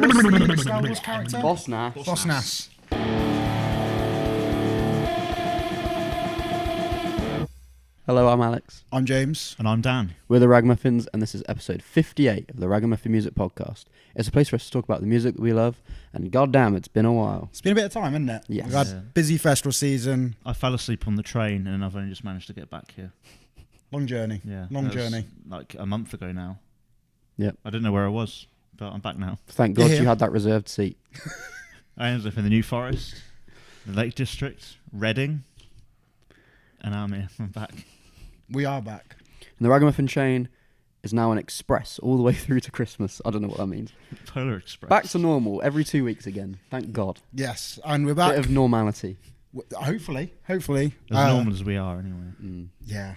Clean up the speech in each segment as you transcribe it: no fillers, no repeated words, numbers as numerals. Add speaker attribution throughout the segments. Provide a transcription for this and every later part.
Speaker 1: the Star Wars character?
Speaker 2: Boss Nass.
Speaker 1: Boss Nass.
Speaker 2: Hello, I'm Alex.
Speaker 1: I'm James.
Speaker 3: And I'm Dan.
Speaker 2: We're the Ragamuffins, and this is episode 58 of the Ragamuffin Music Podcast. It's a place for us to talk about the music that we love, and goddamn, it's been a while.
Speaker 1: It's been a bit of time, hasn't it?
Speaker 2: Yes.
Speaker 1: We've had busy festival season.
Speaker 3: I fell asleep on the train and I've only just managed to get back here.
Speaker 1: Long journey.
Speaker 3: Yeah.
Speaker 1: Long journey.
Speaker 3: Like a month ago now.
Speaker 2: Yep.
Speaker 3: I didn't know where I was, but I'm back now.
Speaker 2: Thank God
Speaker 1: Yeah.
Speaker 2: you had that reserved seat.
Speaker 3: I ended up in the New Forest, the Lake District, Reading, and now I'm here. I'm back.
Speaker 1: We are back.
Speaker 2: And the Ragamuffin chain is now an express all the way through to Christmas. I don't know what that means.
Speaker 3: Polar Express.
Speaker 2: Back to normal every 2 weeks again. Thank God.
Speaker 1: Yes, and we're back.
Speaker 2: Bit of normality.
Speaker 1: Hopefully.
Speaker 3: As normal as we are, anyway.
Speaker 1: Yeah.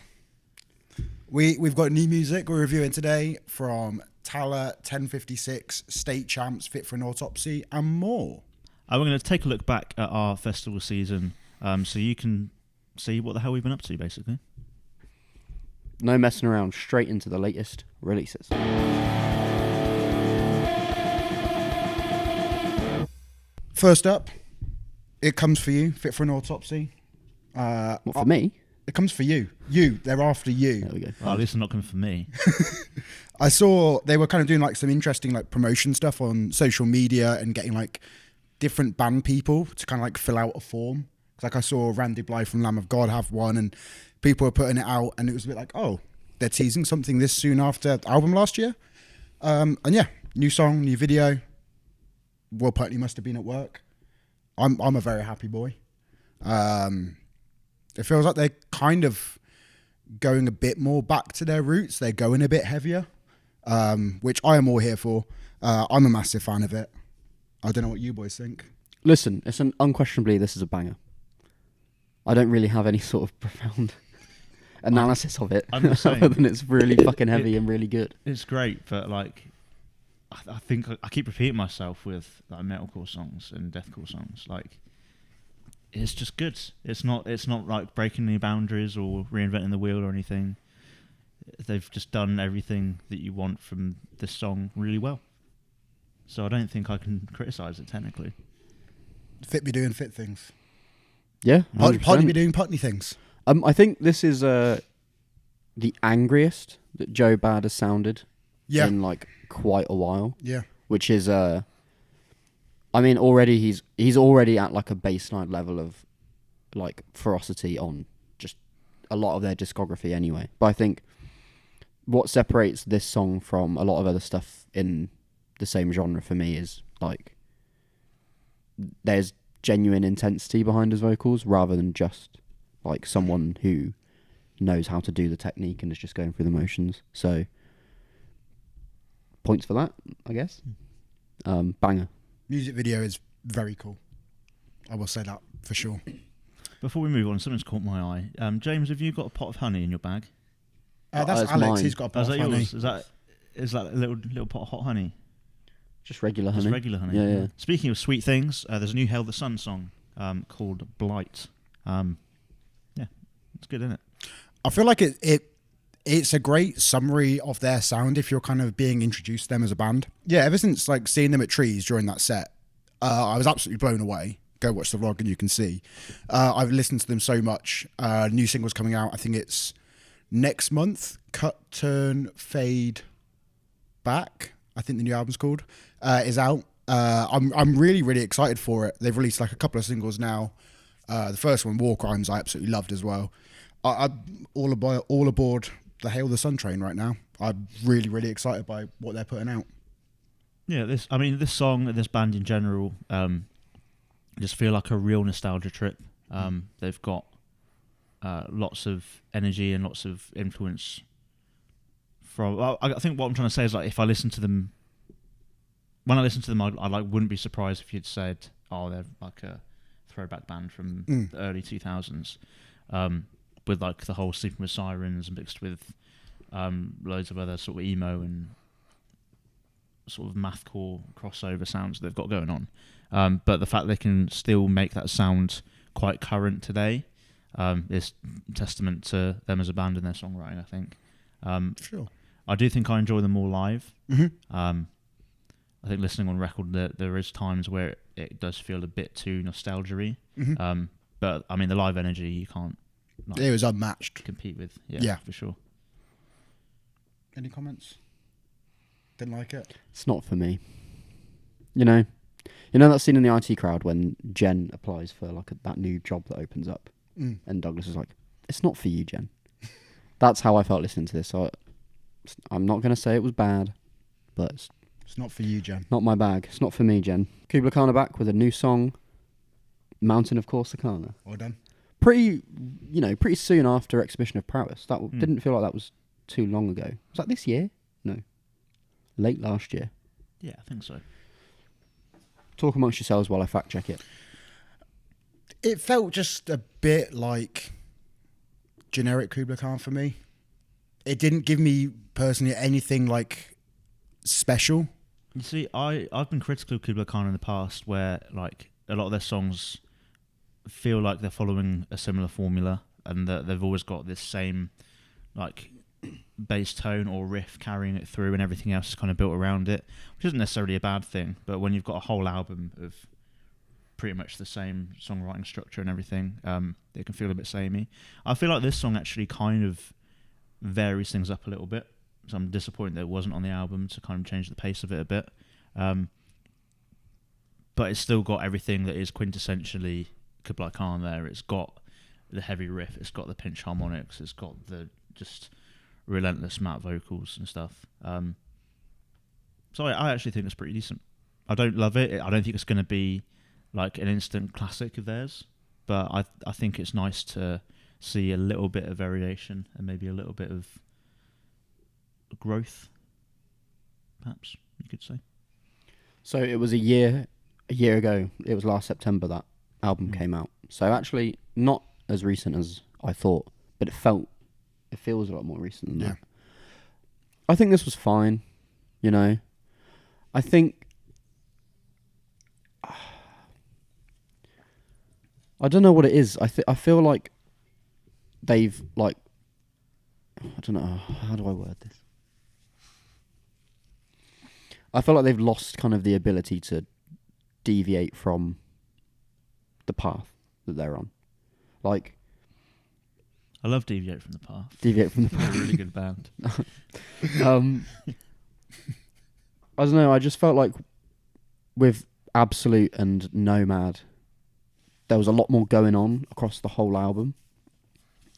Speaker 1: We've got new music we're reviewing today from Tallah, 1056, State Champs, Fit for an Autopsy, and more.
Speaker 3: We're going to take a look back at our festival season so you can see what the hell we've been up to, basically.
Speaker 2: No messing around, straight into the latest releases.
Speaker 1: First up, it comes for you, Fit for an Autopsy.
Speaker 2: What, for me?
Speaker 1: It comes for you. They're after you.
Speaker 2: There we go.
Speaker 3: Well, at least it's not coming for me.
Speaker 1: I saw they were kind of doing like some interesting like promotion stuff on social media and getting like different band people to kind of like fill out a form. Like I saw Randy Blight from Lamb of God have one, and people were putting it out, and it was a bit like, oh, they're teasing something this soon after the album last year. And yeah, new song, new video. Will Putney must have been at work. I'm a very happy boy. It feels like they're kind of going a bit more back to their roots. They're going a bit heavier, which I am all here for. I'm a massive fan of it. I don't know what you boys think.
Speaker 2: Listen, unquestionably, this is a banger. I don't really have any sort of profound analysis of it,
Speaker 3: I'm the same.
Speaker 2: other than it's really fucking heavy and really good.
Speaker 3: It's great, but like, I think I keep repeating myself with like metalcore songs and deathcore songs. Like, it's just good. It's not like breaking any boundaries or reinventing the wheel or anything. They've just done everything that you want from this song really well. So I don't think I can criticise it technically.
Speaker 1: Fit be doing fit things.
Speaker 2: Yeah,
Speaker 1: Putney be doing Putney things.
Speaker 2: I think this is the angriest that Joe Bad has sounded in like quite a while.
Speaker 1: Yeah.
Speaker 2: Which is I mean, already he's already at like a baseline level of like ferocity on just a lot of their discography anyway. But I think what separates this song from a lot of other stuff in the same genre for me is like there's genuine intensity behind his vocals rather than just like someone who knows how to do the technique and is just going through the motions. So points for that, I guess. Banger.
Speaker 1: Music video is very cool. I will say that for sure.
Speaker 3: Before we move on, something's caught my eye. James, have you got a pot of honey in your bag?
Speaker 1: That's
Speaker 2: It's
Speaker 1: Alex.
Speaker 2: mine.
Speaker 1: He's got a pot
Speaker 3: Is
Speaker 1: of
Speaker 3: that
Speaker 1: honey.
Speaker 3: yours? Is that a little pot of hot honey?
Speaker 2: Just regular honey.
Speaker 3: Just regular honey.
Speaker 2: Yeah.
Speaker 3: Speaking of sweet things, there's a new Hail the Sun song called Blight. Yeah, it's good, isn't it?
Speaker 1: I feel like it's a great summary of their sound if you're kind of being introduced to them as a band. Yeah, ever since like seeing them at Trees during that set, I was absolutely blown away. Go watch the vlog and you can see. I've listened to them so much. New singles coming out. I think it's next month. Cut, Turn, Fade, Back. I think the new album's called. Is out. I'm really, really excited for it. They've released like a couple of singles now. The first one, War Crimes, I absolutely loved as well. I'm all aboard the Hail the Sun train right now. I'm really, really excited by what they're putting out.
Speaker 3: Yeah, this song and this band in general just feel like a real nostalgia trip. They've got lots of energy and lots of influence from. Well, I think what I'm trying to say is like if I listen to them, when I listen to them, I like wouldn't be surprised if you'd said, "Oh, they're like a throwback band from the early 2000s," with like the whole Sleeping with Sirens mixed with loads of other sort of emo and sort of mathcore crossover sounds they've got going on. But the fact they can still make that sound quite current today is testament to them as a band and their songwriting, I think.
Speaker 1: Sure.
Speaker 3: I do think I enjoy them more live.
Speaker 1: Mm-hmm.
Speaker 3: I think listening on record, there is times where it does feel a bit too nostalgia-y.
Speaker 1: Mm-hmm.
Speaker 3: But I mean, the live energy you can't.
Speaker 1: It was unmatched.
Speaker 3: Compete with.
Speaker 1: Yeah,
Speaker 3: for sure.
Speaker 1: Any comments? Didn't like it.
Speaker 2: It's not for me. You know that scene in the IT crowd when Jen applies for like that new job that opens up, and Douglas is like, "It's not for you, Jen." That's how I felt listening to this. So I'm not going to say it was bad, but
Speaker 1: it's not for you, Jen.
Speaker 2: Not my bag. It's not for me, Jen. Kublai Khan are back with a new song, Mountain of Corsicana.
Speaker 1: Well done.
Speaker 2: Pretty soon after Exhibition of Prowess. That didn't feel like that was too long ago. Was that this year? No. Late last year.
Speaker 3: Yeah, I think so.
Speaker 2: Talk amongst yourselves while I fact check it.
Speaker 1: It felt just a bit like generic Kublai Khan for me. It didn't give me personally anything like special.
Speaker 3: You see, I've been critical of Kublai Khan in the past, where like a lot of their songs feel like they're following a similar formula, and that they've always got this same like bass tone or riff carrying it through, and everything else is kind of built around it, which isn't necessarily a bad thing. But when you've got a whole album of pretty much the same songwriting structure and everything, it can feel a bit samey. I feel like this song actually kind of varies things up a little bit, so I'm disappointed that it wasn't on the album to kind of change the pace of it a bit. But it's still got everything that is quintessentially Kublai Khan there. It's got the heavy riff, it's got the pinch harmonics, it's got the just relentless matte vocals and stuff. So I actually think it's pretty decent. I don't love it. I don't think it's going to be like an instant classic of theirs, but I think it's nice to see a little bit of variation and maybe a little bit of growth, perhaps you could say.
Speaker 2: So it was a year ago. It was last September that album came out. So actually not as recent as I thought, but it feels a lot more recent than that. I think this was fine, I think I don't know what it is. I feel like they've like, I don't know, how do I word this? I feel like they've lost kind of the ability to deviate from the path that they're on. Like,
Speaker 3: I love Deviate from the Path.
Speaker 2: Deviate from the
Speaker 3: They're
Speaker 2: Path.
Speaker 3: a really good band.
Speaker 2: I don't know, I just felt like with Absolute and Nomad, there was a lot more going on across the whole album.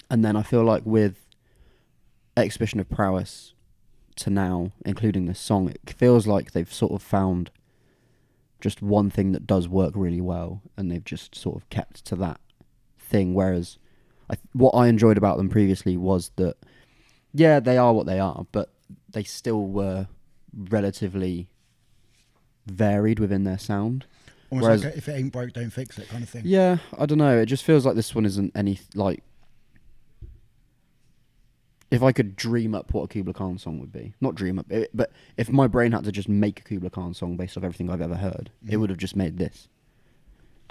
Speaker 2: And then I feel like with Exhibition of Prowess to now, including this song, it feels like they've sort of found just one thing that does work really well, and they've just sort of kept to that thing. Whereas what I enjoyed about them previously was that, yeah, they are what they are, but they still were relatively varied within their sound.
Speaker 1: Almost
Speaker 2: Whereas,
Speaker 1: like if it ain't broke, don't fix it kind of thing.
Speaker 2: yeah, I don't know. It just feels like this one isn't any, like, if I could dream up what a Kublai Khan song would be, not dream up, but if my brain had to just make a Kublai Khan song based off everything I've ever heard, it would have just made this.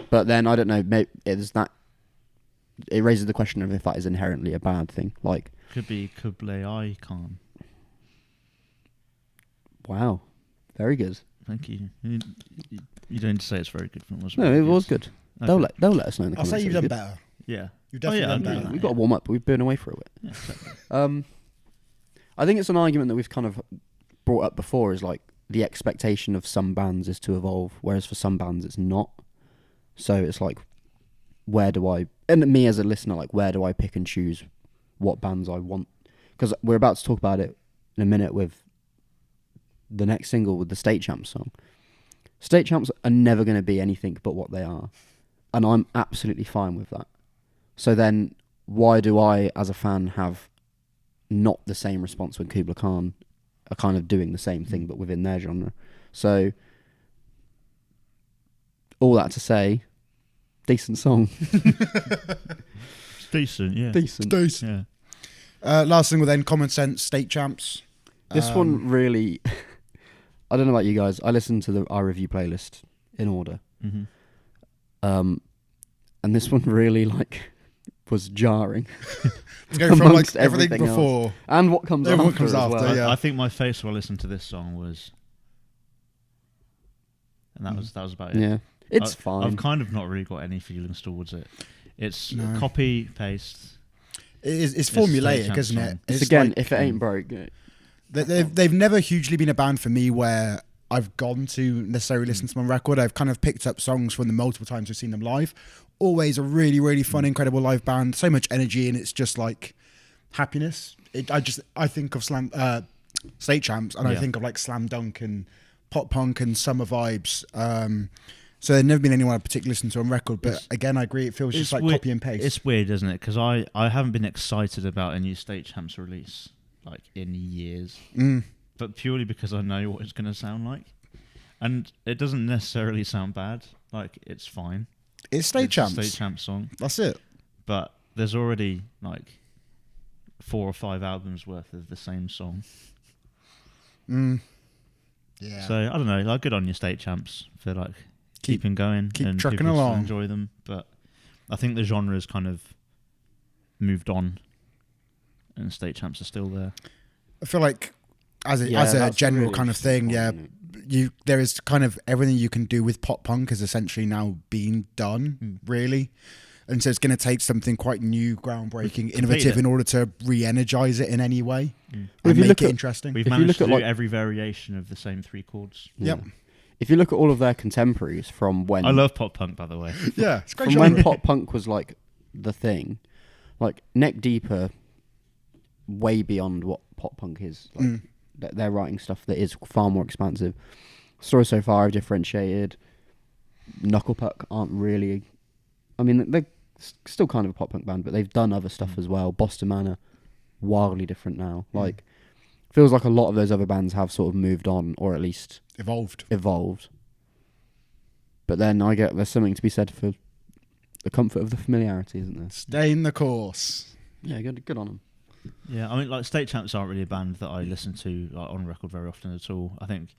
Speaker 2: But then, I don't know, maybe it raises the question of if that is inherently a bad thing. Like,
Speaker 3: Could be Kublai Khan.
Speaker 2: Wow, very good.
Speaker 3: Thank you. You don't need to say it's very good. It was
Speaker 2: No,
Speaker 3: very
Speaker 2: it
Speaker 3: good.
Speaker 2: was good.
Speaker 3: Okay.
Speaker 2: They'll let us know in the
Speaker 1: I'll
Speaker 2: comments.
Speaker 1: say you've
Speaker 2: it
Speaker 1: done
Speaker 2: was good.
Speaker 1: better.
Speaker 3: Yeah.
Speaker 1: You've definitely done better.
Speaker 3: that,
Speaker 2: We've got to warm up. We've been away for a bit.
Speaker 3: Yeah, exactly.
Speaker 2: I think it's an argument that we've kind of brought up before, is like the expectation of some bands is to evolve, whereas for some bands it's not. So it's like, and me as a listener, like, where do I pick and choose what bands I want? Because we're about to talk about it in a minute with the next single, with the State Champs song. State Champs are never going to be anything but what they are, and I'm absolutely fine with that. So then why do I, as a fan, have not the same response when Kublai Khan are kind of doing the same thing but within their genre? So all that to say, decent song.
Speaker 3: It's decent, yeah.
Speaker 2: Decent.
Speaker 3: Yeah.
Speaker 1: Last single then, Common Sense, State Champs.
Speaker 2: This one really, I don't know about you guys, I listened to our review playlist in order.
Speaker 3: Mm-hmm.
Speaker 2: And this one really, like, was jarring.
Speaker 1: It's going from like
Speaker 2: amongst
Speaker 1: everything
Speaker 2: everything
Speaker 1: before.
Speaker 2: else. And what comes
Speaker 1: Everyone
Speaker 2: after
Speaker 1: comes
Speaker 2: as
Speaker 1: after,
Speaker 2: well.
Speaker 1: yeah.
Speaker 3: I think my face when I listened to this song was and that was about it.
Speaker 2: Yeah, it's
Speaker 3: I've
Speaker 2: fine.
Speaker 3: kind of not really got any feelings towards it. It's
Speaker 1: No.
Speaker 3: copy paste.
Speaker 1: It's
Speaker 3: a
Speaker 1: formulaic,
Speaker 3: State
Speaker 1: isn't it?
Speaker 3: Champ
Speaker 2: it's again,
Speaker 1: like,
Speaker 2: if it ain't broke,
Speaker 1: they've never hugely been a band for me where I've gone to necessarily listen to them on record. I've kind of picked up songs from them multiple times I've seen them live. Always a really, really fun, incredible live band. So much energy, and it's just like happiness. I think of State Champs, and I think of like Slam Dunk and pop punk and summer vibes. So they've never been anyone I particularly listen to on record. But again, I agree. It feels just like copy and paste.
Speaker 3: It's weird, isn't it? Because I haven't been excited about a new State Champs release like in years. But purely because I know what it's going to sound like. And it doesn't necessarily sound bad. Like, it's fine.
Speaker 1: It's State Champs.
Speaker 3: A State Champs song.
Speaker 1: That's it.
Speaker 3: But there's already, like, 4 or 5 albums worth of the same song.
Speaker 1: Yeah.
Speaker 3: So, I don't know. Like, good on your State Champs for, like, keeping going.
Speaker 1: Keep
Speaker 3: and
Speaker 1: trucking
Speaker 3: people still
Speaker 1: along.
Speaker 3: enjoy them. But I think the genre's kind of moved on. And State Champs are still there.
Speaker 1: I feel like as a
Speaker 2: that's
Speaker 1: general
Speaker 2: really
Speaker 1: kind of thing,
Speaker 2: interesting point,
Speaker 1: there is kind of everything you can do with pop punk has essentially now been done, really. And so it's going to take something quite new, groundbreaking, innovative in order to re-energize it in any way and
Speaker 2: If you
Speaker 1: make
Speaker 2: look
Speaker 1: it
Speaker 2: at-
Speaker 1: interesting.
Speaker 3: We've
Speaker 2: If you
Speaker 3: managed
Speaker 2: look
Speaker 3: to
Speaker 2: at,
Speaker 3: do
Speaker 2: like-
Speaker 3: every variation of the same 3 chords.
Speaker 1: Yep.
Speaker 2: If you look at all of their contemporaries from when
Speaker 3: I love pop punk, by the way.
Speaker 1: Yeah, it's a great
Speaker 2: from
Speaker 1: genre.
Speaker 2: when pop punk was like the thing, like neck deeper, way beyond what pop punk is. Like, they're writing stuff that is far more expansive. Story So Far have differentiated. Knucklepuck aren't really. I mean, they're still kind of a pop punk band, but they've done other stuff as well. Boston Manor, wildly different now. Like, feels like a lot of those other bands have sort of moved on, or at least
Speaker 1: Evolved.
Speaker 2: But then I get there's something to be said for the comfort of the familiarity, isn't there?
Speaker 1: Stay in the course.
Speaker 2: Yeah, good on them.
Speaker 3: Yeah, I mean, like, State Champs aren't really a band that I listen to like on record very often at all. I think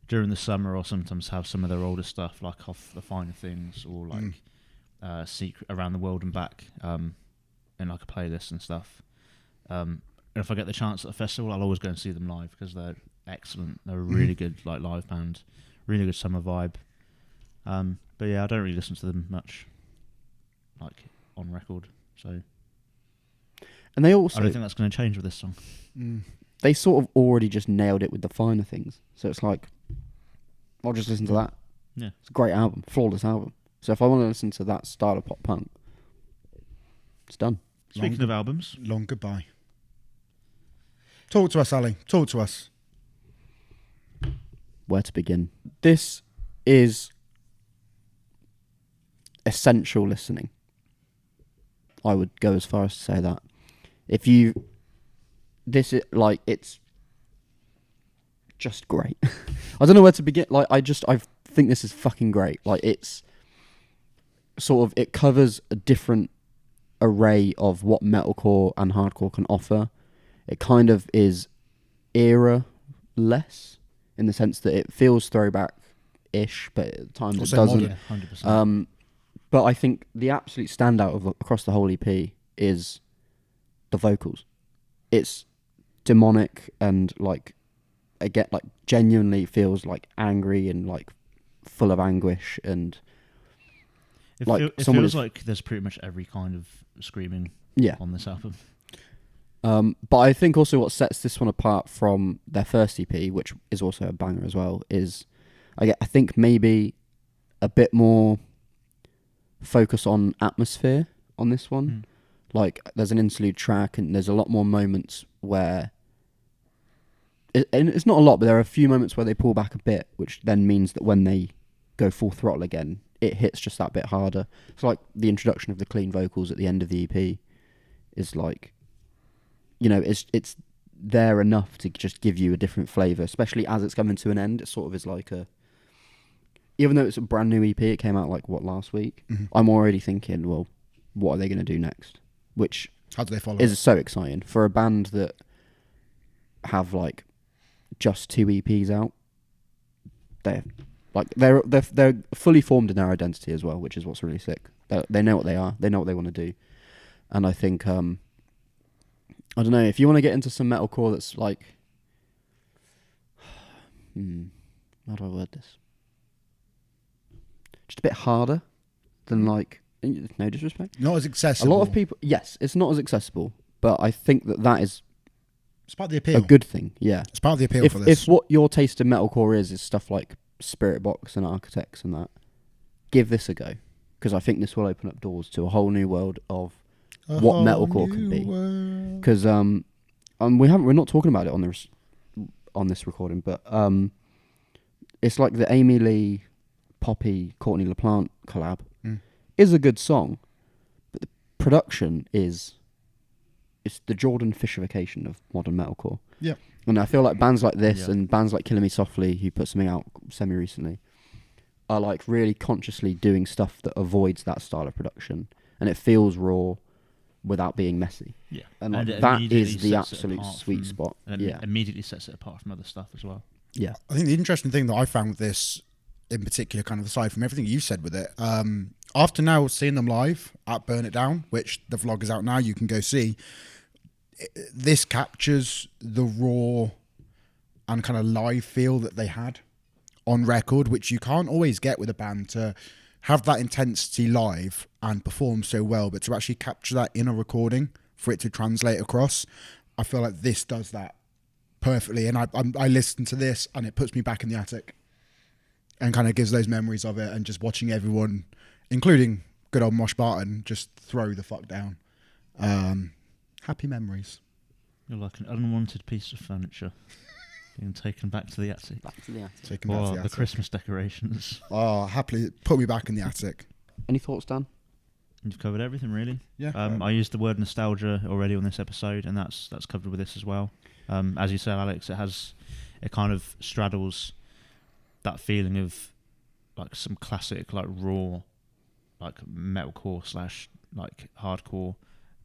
Speaker 3: during the summer I'll sometimes have some of their older stuff, like Off the Finer Things or like Secret Around the World and Back, in like a playlist and stuff. And if I get the chance at the festival, I'll always go and see them live because they're excellent. They're a really good like live band, really good summer vibe. But yeah, I don't really listen to them much, like on record. So.
Speaker 2: And they also,
Speaker 3: I don't think that's going to change with this song.
Speaker 2: they sort of already just nailed it with the finer things. So it's like, I'll just listen to that.
Speaker 3: Yeah.
Speaker 2: It's a great album, flawless album. So if I want to listen to that style of pop punk, it's done.
Speaker 3: Speaking of albums,
Speaker 1: Long goodbye. Talk to us, Ali. Talk to us.
Speaker 2: Where to begin? This is essential listening. I would go as far as to say that. If you, this is like, it's just great. I don't know where to begin. Like, I think this is fucking great. Like, it's sort of, it covers a different array of what metalcore and hardcore can offer. It kind of is era-less in the sense that it feels throwback-ish, but at times
Speaker 1: Also
Speaker 2: it doesn't.
Speaker 1: modern.
Speaker 3: yeah, 100%.
Speaker 2: But I think the absolute standout across the whole EP is the vocals. It's demonic and like, again, like genuinely feels like angry and like full of anguish and like
Speaker 3: it
Speaker 2: someone
Speaker 3: feels
Speaker 2: is-
Speaker 3: like there's pretty much every kind of screaming
Speaker 2: yeah.
Speaker 3: on this album.
Speaker 2: But I think also what sets this one apart from their first EP, which is also a banger as well, is I think maybe a bit more focus on atmosphere on this one. Like, there's an interlude track and there's a lot more moments where and it's not a lot, but there are a few moments where they pull back a bit, which then means that when they go full throttle again, it hits just that bit harder. So like the introduction of the clean vocals at the end of the EP is like, you know, it's there enough to just give you a different flavour, especially as it's coming to an end. It sort of is like a, even though it's a brand new EP, it came out like last week. I'm already thinking, well, what are they going to do next? Which
Speaker 1: How do they follow?
Speaker 2: is so exciting for a band that have like just 2 EPs out. They're fully formed in their identity as well, which is what's really sick. They know what they are. They know what they want to do, and I think I don't know, if you want to get into some metalcore that's like, how do I word this? bit harder than like. No disrespect.
Speaker 1: Not as accessible.
Speaker 2: A lot of people. Yes, it's not as accessible, but I think that is
Speaker 1: It's part of the appeal.
Speaker 2: a good thing. Yeah.
Speaker 1: It's part of the appeal for this.
Speaker 2: If what your taste in metalcore is stuff like Spirit Box and Architects and that, give this a go, because I think this will open up doors to a whole new world of what metalcore can be. Because we're not talking about it on this recording, but it's like the Amy Lee, Poppy, Courtney LaPlante collab is a good song, but the production it's the Jordan Fisherification of modern metalcore.
Speaker 1: Yeah.
Speaker 2: And I feel like bands like this and bands like Killing Me Softly, who put something out semi-recently, are like really consciously doing stuff that avoids that style of production. And it feels raw without being messy.
Speaker 3: Yeah.
Speaker 2: And, like,
Speaker 3: it
Speaker 2: that
Speaker 3: immediately
Speaker 2: is the
Speaker 3: sets it
Speaker 2: absolute
Speaker 3: apart
Speaker 2: sweet spot.
Speaker 3: And
Speaker 2: Yeah.
Speaker 3: it immediately sets it apart from other stuff as well.
Speaker 2: Yeah.
Speaker 1: I think the interesting thing that I found with this, in particular, kind of aside from everything you said with it, after now seeing them live at Burn It Down, which the vlog is out now, you can go see, this captures the raw and kind of live feel that they had on record, which you can't always get with a band, to have that intensity live and perform so well, but to actually capture that in a recording for it to translate across, I feel like this does that perfectly. And I listen to this and it puts me back in the attic and kind of gives those memories of it, and just watching everyone, including good old Mosh Barton, just throw the fuck down. Happy memories.
Speaker 3: You're like an unwanted piece of furniture being taken back to the attic.
Speaker 2: Back to the attic.
Speaker 1: Taken back to
Speaker 3: Or
Speaker 1: the
Speaker 3: the
Speaker 1: attic.
Speaker 3: Christmas decorations.
Speaker 1: Oh, happily put me back in the attic.
Speaker 2: Any thoughts, Dan?
Speaker 3: You've covered everything, really.
Speaker 1: Yeah.
Speaker 3: I used the word nostalgia already on this episode, and that's covered with this as well. As you said, Alex, it kind of straddles that feeling of like some classic, like raw, like metalcore / like hardcore,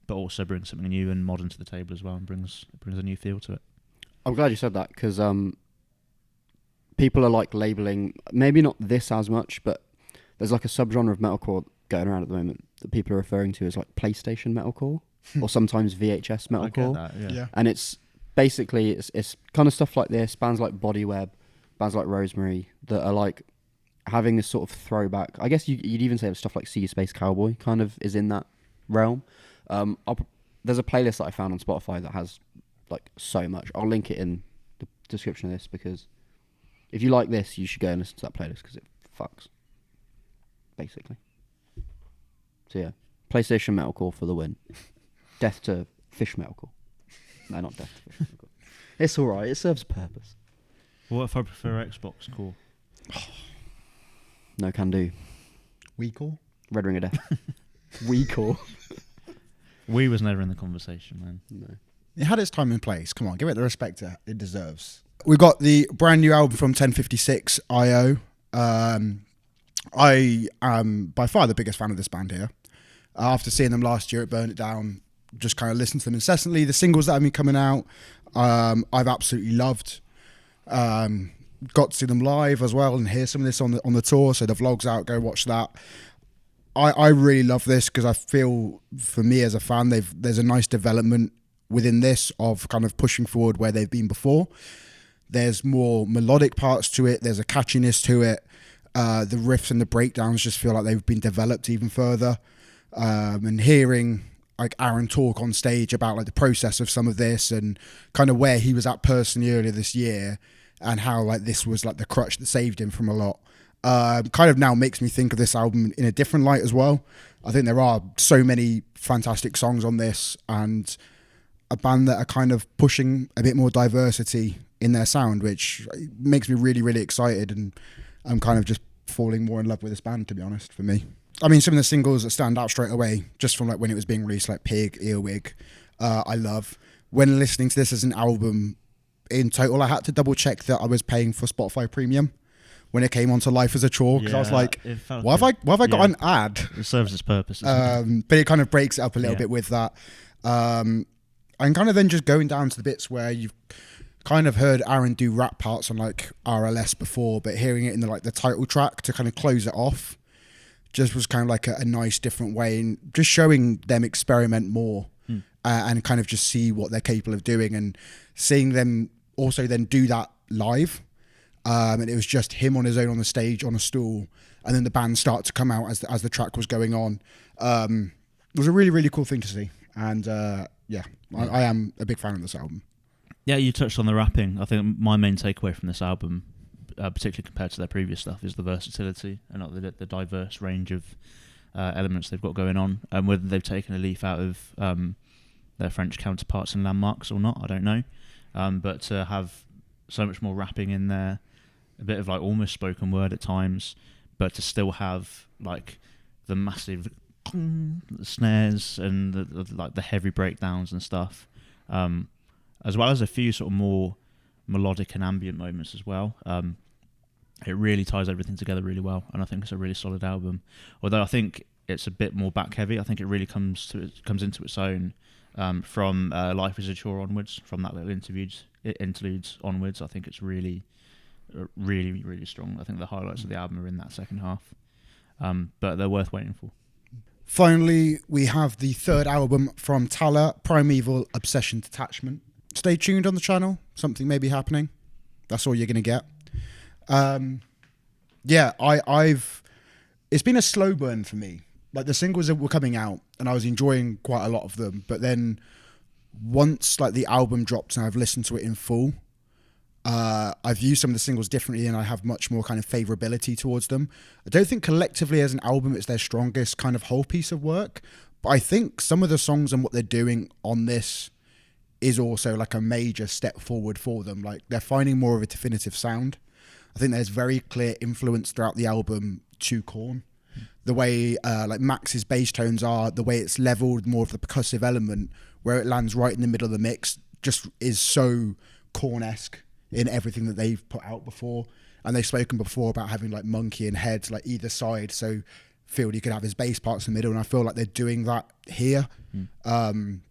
Speaker 3: but also brings something new and modern to the table as well, and brings a new feel to it.
Speaker 2: I'm glad you said that, because people are like labeling, maybe not this as much, but there's like a subgenre of metalcore going around at the moment that people are referring to as like PlayStation metalcore or sometimes VHS metalcore.
Speaker 3: I get that, yeah.
Speaker 2: And it's basically it's kind of stuff like this, bands like Bodyweb, bands like Rosemary, that are like having this sort of throwback. I guess you'd even say stuff like Sea Space Cowboy kind of is in that realm. There's a playlist that I found on Spotify that has like so much. I'll link it in the description of this, because if you like this, you should go and listen to that playlist, because it fucks, basically. So yeah, PlayStation metalcore for the win. Death to fish metalcore. No, not death to fish metalcore. It's alright, it serves a purpose.
Speaker 3: What if I prefer Xbox core?
Speaker 2: No can do.
Speaker 1: Weekle?
Speaker 2: Red Ring of Death. Weakle.
Speaker 3: Wii was never in the conversation, man.
Speaker 2: No.
Speaker 1: It had its time and place. Come on, give it the respect it deserves. We got the brand new album from 1056 IO. I am by far the biggest fan of this band here. After seeing them last year at Burn It Down, just kind of listened to them incessantly. The singles that have been coming out, I've absolutely loved. Got to see them live as well and hear some of this on the tour. So the vlog's out, go watch that. I really love this, because I feel, for me as a fan, there's a nice development within this of kind of pushing forward where they've been before. There's more melodic parts to it. There's a catchiness to it. The riffs and the breakdowns just feel like they've been developed even further. And hearing like Aaron talk on stage about like the process of some of this and kind of where he was at personally earlier this year, and how like this was like the crutch that saved him from a lot, kind of now makes me think of this album in a different light as well. I think there are so many fantastic songs on this, and a band that are kind of pushing a bit more diversity in their sound, which makes me really, really excited, and I'm kind of just falling more in love with this band, to be honest, for me. I mean, some of the singles that stand out straight away, just from like when it was being released, like Pig, Earwig, I love. When listening to this as an album in total, I had to double check that I was paying for Spotify Premium when it came onto Life as a Chore, because I was like, why have I got an ad?
Speaker 3: It serves its purpose. Doesn't
Speaker 1: But it kind of breaks it up a little bit with that. And kind of then just going down to the bits where you've kind of heard Aaron do rap parts on like RLS before, but hearing it in the title track to kind of close it off just was kind of like a nice different way, and just showing them experiment more and kind of just see what they're capable of doing, and seeing them also then do that live and it was just him on his own on the stage on a stool, and then the band start to come out as the track was going on. It was a really, really cool thing to see, and I am a big fan of this album.
Speaker 3: Yeah, you touched on the rapping. I think my main takeaway from this album, particularly compared to their previous stuff, is the versatility and the diverse range of elements they've got going on. And whether they've taken a leaf out of their French counterparts and Landmarks or not, I don't know. But to have so much more rapping in there, a bit of like almost spoken word at times, but to still have like the massive snares and the heavy breakdowns and stuff, as well as a few sort of more melodic and ambient moments as well. It really ties everything together really well, and I think it's a really solid album. Although I think it's a bit more back heavy. I think it really comes into its own from Life is a Chore onwards, from that little interludes onwards. I think it's really, really, really strong. I think the highlights of the album are in that second half, but they're worth waiting for.
Speaker 1: Finally, we have the third album from Tallah, Primeval, Obession, Detachment. Stay tuned on the channel. Something may be happening. That's all you're going to get. It's been a slow burn for me. Like the singles that were coming out and I was enjoying quite a lot of them. But then once like the album dropped and I've listened to it in full, I view some of the singles differently and I have much more kind of favorability towards them. I don't think collectively as an album it's their strongest kind of whole piece of work. But I think some of the songs and what they're doing on this is also like a major step forward for them. Like they're finding more of a definitive sound. I think there's very clear influence throughout the album to Korn. The way like Max's bass tones are, the way it's leveled, more of the percussive element, where it lands right in the middle of the mix, just is so Korn-esque in everything that they've put out before. And they've spoken before about having like Monkey and Head like either side, so Fieldy could have his bass parts in the middle, and I feel like they're doing that here. And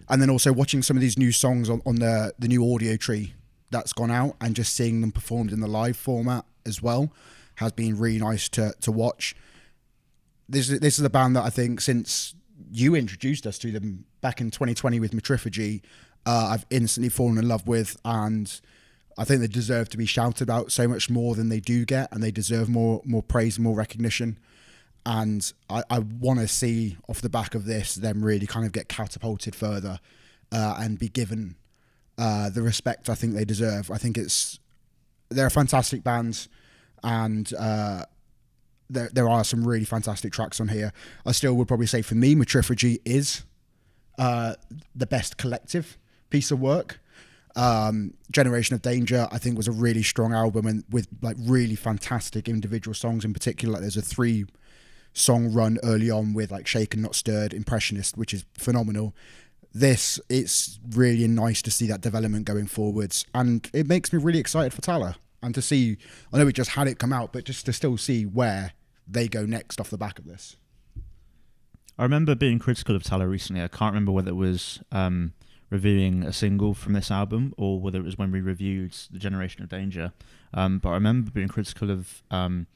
Speaker 1: then also watching some of these new songs on the new audio tree that's gone out and just seeing them performed in the live format as well has been really nice to watch. This is a band that I think since you introduced us to them back in 2020 with Metriphagy, I've instantly fallen in love with, and I think they deserve to be shouted about so much more than they do get, and they deserve more praise and more recognition. And I want to see off the back of this them really kind of get catapulted further and be given the respect I think they deserve. I think they're a fantastic band, and there are some really fantastic tracks on here. I still would probably say for me, Metriphagy is the best collective piece of work. Generation of Danger, I think, was a really strong album, and with like really fantastic individual songs in particular. Like there's a 3-song run early on with like Shaken Not Stirred, Impressionist, which is phenomenal. It's really nice to see that development going forwards, and it makes me really excited for Tallah, and to see, I know we just had it come out, but just to still see where they go next off the back of this.
Speaker 3: I remember being critical of Tallah recently. I can't remember whether it was reviewing a single from this album or whether it was when we reviewed The Generation of Danger, but I remember being critical of them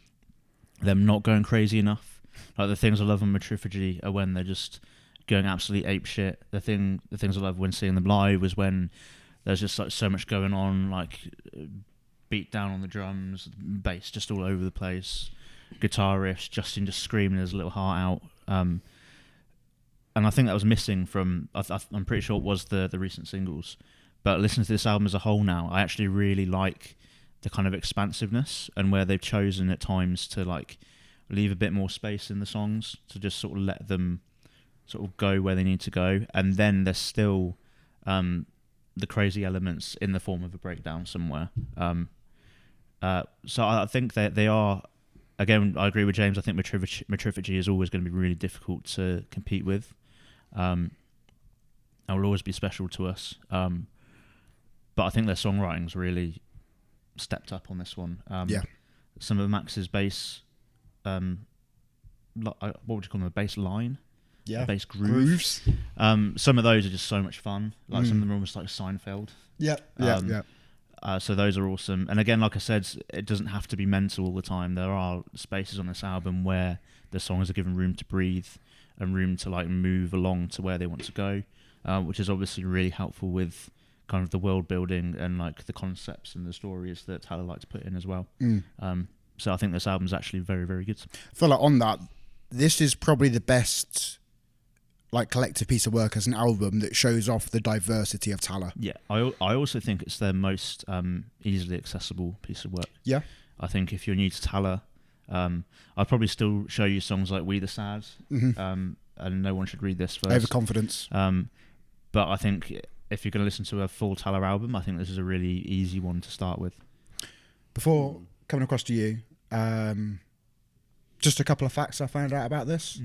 Speaker 3: not going crazy enough. Like the things I love on Metriphagy are when they're just going absolutely ape shit. The things I love when seeing them live was when there's just like so much going on, like beat down on the drums, bass just all over the place, guitar riffs, Justin just screaming his little heart out. And I think that was missing from, I'm pretty sure it was the recent singles. But listening to this album as a whole now, I actually really like the kind of expansiveness and where they've chosen at times to like leave a bit more space in the songs to just sort of let them sort of go where they need to go. And then there's still the crazy elements in the form of a breakdown somewhere. So I think that they are, again, I agree with James. I think Metriphagy is always going to be really difficult to compete with. And will always be special to us. But I think their songwriting's really stepped up on this one. Some of Max's bass, what would you call them, a bass line?
Speaker 1: Yeah,
Speaker 3: bass grooves. Some of those are just so much fun. Like some of them are almost like Seinfeld. Yeah. So those are awesome. And again, like I said, it doesn't have to be mental all the time. There are spaces on this album where the songs are given room to breathe and room to like move along to where they want to go, which is obviously really helpful with kind of the world building and like the concepts and the stories that Tallah likes to put in as well. So I think this album's actually very, very good.
Speaker 1: I feel like on that, this is probably the best like collective piece of work as an album that shows off the diversity of Tallah.
Speaker 3: Yeah, I also think it's their most easily accessible piece of work.
Speaker 1: Yeah.
Speaker 3: I think if you're new to Tallah, I'd probably still show you songs like We the Sad, and No One Should Read This first.
Speaker 1: Overconfidence.
Speaker 3: But I think if you're going to listen to a full Tallah album, I think this is a really easy one to start with.
Speaker 1: Before coming across to you, just a couple of facts I found out about this.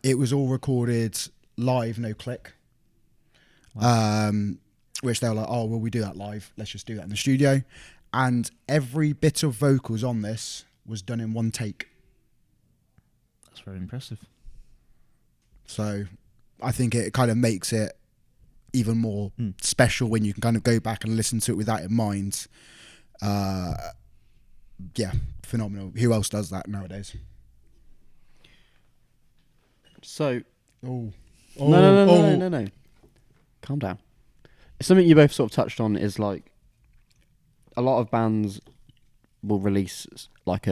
Speaker 1: It was all recorded live, no click.
Speaker 3: Wow.
Speaker 1: Which they were like, oh, well, we do that live. Let's just do that in the studio. And every bit of vocals on this was done in one take.
Speaker 3: That's very impressive.
Speaker 1: So I think it kind of makes it even more special when you can kind of go back and listen to it with that in mind. Yeah, phenomenal. Who else does that nowadays?
Speaker 2: So,
Speaker 1: No.
Speaker 2: Calm down. Something you both sort of touched on is like a lot of bands will release like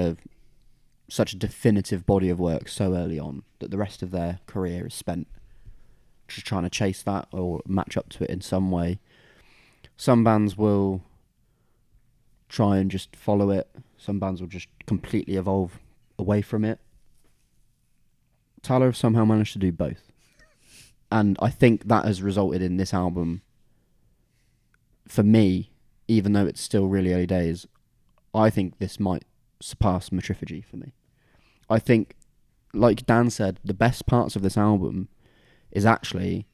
Speaker 2: such a definitive body of work so early on that the rest of their career is spent just trying to chase that or match up to it in some way. Some bands will try and just follow it. Some bands will just completely evolve away from it. Tallah have somehow managed to do both. And I think that has resulted in this album, for me, even though it's still really early days, I think this might surpass Metriphagy for me. I think, like Dan said, the best parts of this album is actually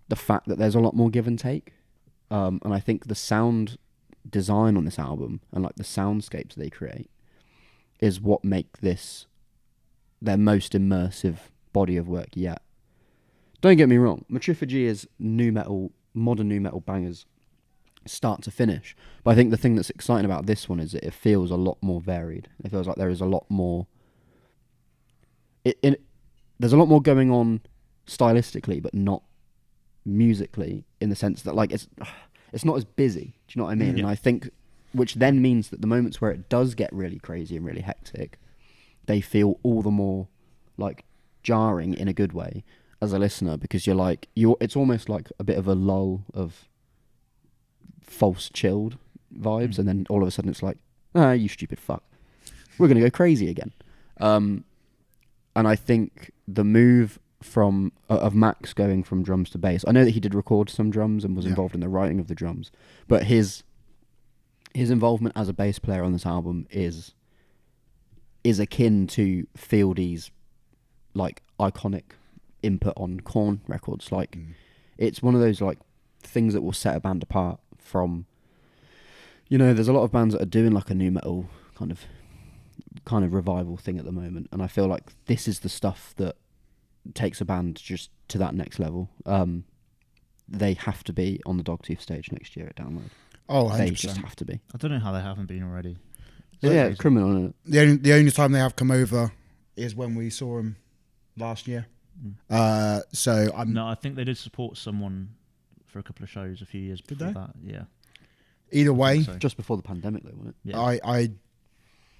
Speaker 2: the fact that there's a lot more give and take. And I think the sound design on this album and like the soundscapes they create is what make this their most immersive body of work yet. Don't get me wrong, Metriphagy is new metal, modern new metal bangers, start to finish. But I think the thing that's exciting about this one is that it feels a lot more varied. It feels like there is a lot more. There's a lot more going on stylistically, but not musically, in the sense that like it's not as busy. Do you know what I mean?
Speaker 3: Yeah.
Speaker 2: And I think, which then means that the moments where it does get really crazy and really hectic, they feel all the more like jarring in a good way as a listener, because it's almost like a bit of a lull of false chilled vibes, and then all of a sudden it's like, you stupid fuck, we're gonna go crazy again. And I think the move from of Max going from drums to bass, I know that he did record some drums and was involved in the writing of the drums, but his involvement as a bass player on this album is akin to Fieldy's like iconic input on Korn records. Like it's one of those like things that will set a band apart from, there's a lot of bands that are doing like a new metal kind of revival thing at the moment, and I feel like this is the stuff that takes a band just to that next level. They have to be on the Dogtooth stage next year at Download.
Speaker 1: Oh, 100%.
Speaker 2: They just have to be.
Speaker 3: I don't know how they haven't been already.
Speaker 2: Yeah, it's criminal, isn't it?
Speaker 1: The only time they have come over is when we saw them last year. So
Speaker 3: No, I think they did support someone for a couple of shows a few years
Speaker 1: Did
Speaker 3: before
Speaker 1: they?
Speaker 3: that. Yeah.
Speaker 1: Either way,
Speaker 3: So,
Speaker 2: Just before the pandemic, though, wasn't it?
Speaker 3: yeah.
Speaker 1: I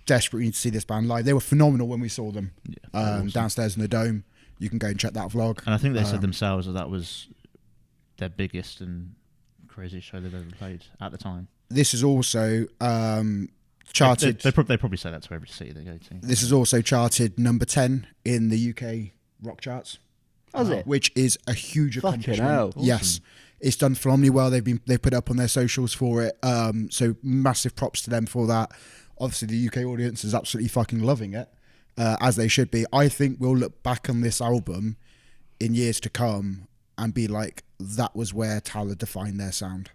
Speaker 1: desperately need to see this band live. They were phenomenal when we saw them
Speaker 3: Awesome.
Speaker 1: downstairs in the Dome. You can go and check that vlog.
Speaker 3: And I think they said themselves that was their biggest and craziest show they've ever played at the time.
Speaker 1: This is also charted.
Speaker 3: They probably say that to every city they go to.
Speaker 1: This is also charted number 10 in the UK rock charts.
Speaker 2: Has it?
Speaker 1: Which is a huge
Speaker 2: Fucking
Speaker 1: accomplishment.
Speaker 2: hell.
Speaker 1: Yes, it's done phenomenally well. They put up on their socials for it. So massive props to them for that. Obviously, the UK audience is absolutely fucking loving it, as they should be. I think we'll look back on this album in years to come and be like, that was where Tallah defined their sound.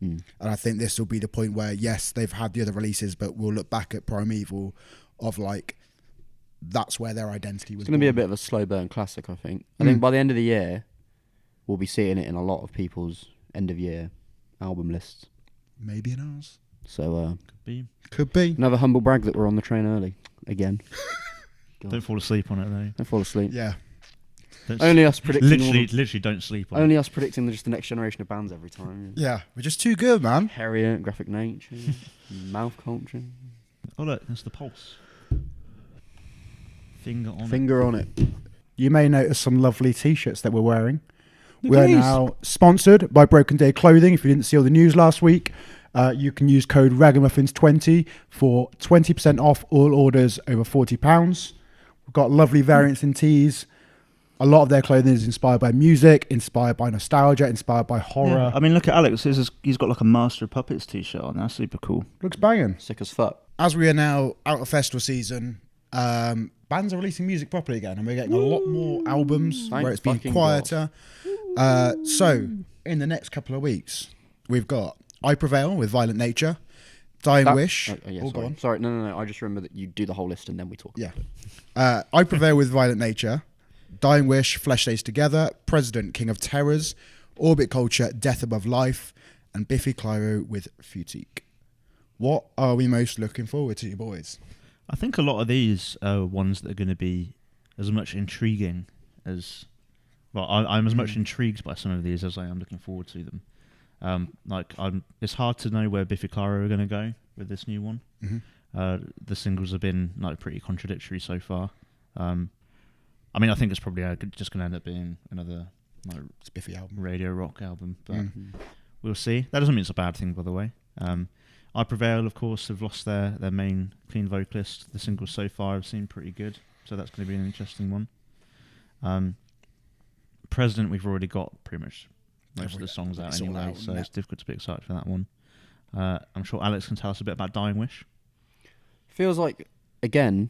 Speaker 1: And I think this will be the point where, yes, they've had the other releases, but we'll look back at Primeval of like, that's where their identity was.
Speaker 2: It's going to be a bit of a slow burn classic, I think. I think by the end of the year, we'll be seeing it in a lot of people's end of year album lists.
Speaker 1: Maybe in ours.
Speaker 2: So,
Speaker 1: Could be.
Speaker 2: another humble brag that we're on the train early again.
Speaker 3: Don't fall asleep on it though.
Speaker 2: Don't fall asleep.
Speaker 1: Yeah.
Speaker 2: Only us predicting.
Speaker 3: Literally don't sleep on
Speaker 2: Only
Speaker 3: it.
Speaker 2: us predicting just the next generation of bands every time.
Speaker 1: Yeah, we're just too good, man.
Speaker 2: Harriet, Graphic Nature, Mouth Culture.
Speaker 3: Oh look, that's the pulse.
Speaker 2: Finger on it.
Speaker 1: You may notice some lovely T-shirts that we're wearing. We're now sponsored by Broken Day Clothing. If you didn't see all the news last week, you can use code Ragamuffins20 for 20% off all orders over £40. We've got lovely variants in tees. A lot of their clothing is inspired by music, inspired by nostalgia, inspired by horror.
Speaker 3: Yeah. I mean, look at Alex. He's got like a Master of Puppets T-shirt on. That's super cool.
Speaker 1: Looks banging.
Speaker 2: Sick as fuck.
Speaker 1: As we are now out of festival season, bands are releasing music properly again, and we're getting a lot more albums where it's been quieter. So, in the next couple of weeks, we've got I Prevail with Violent Nature, Dying Wish.
Speaker 2: Sorry, no. I just remember that you do the whole list and then we talk about it.
Speaker 1: I Prevail with Violent Nature, Dying Wish, Flesh Stays Together, President, King of Terrors, Orbit Culture, Death Above Life, and Biffy Clyro with Futique. What are we most looking forward to, you boys?
Speaker 3: I think a lot of these are ones that are going to be as much intriguing as... Well, I'm as much intrigued by some of these as I am looking forward to them. It's hard to know where Biffy Clyro are going to go with this new one.
Speaker 1: Mm-hmm.
Speaker 3: The singles have been pretty contradictory so far. I mean, I think it's probably just going to end up being another
Speaker 1: Biffy album,
Speaker 3: radio rock album, but we'll see. That doesn't mean it's a bad thing, by the way. I Prevail, of course, have lost their main clean vocalist. The singles so far have seemed pretty good, so that's going to be an interesting one. President, we've already got pretty much most of the songs out anyway, so it's difficult to be excited for that one. I'm sure Alex can tell us a bit about Dying Wish.
Speaker 2: Feels like, again,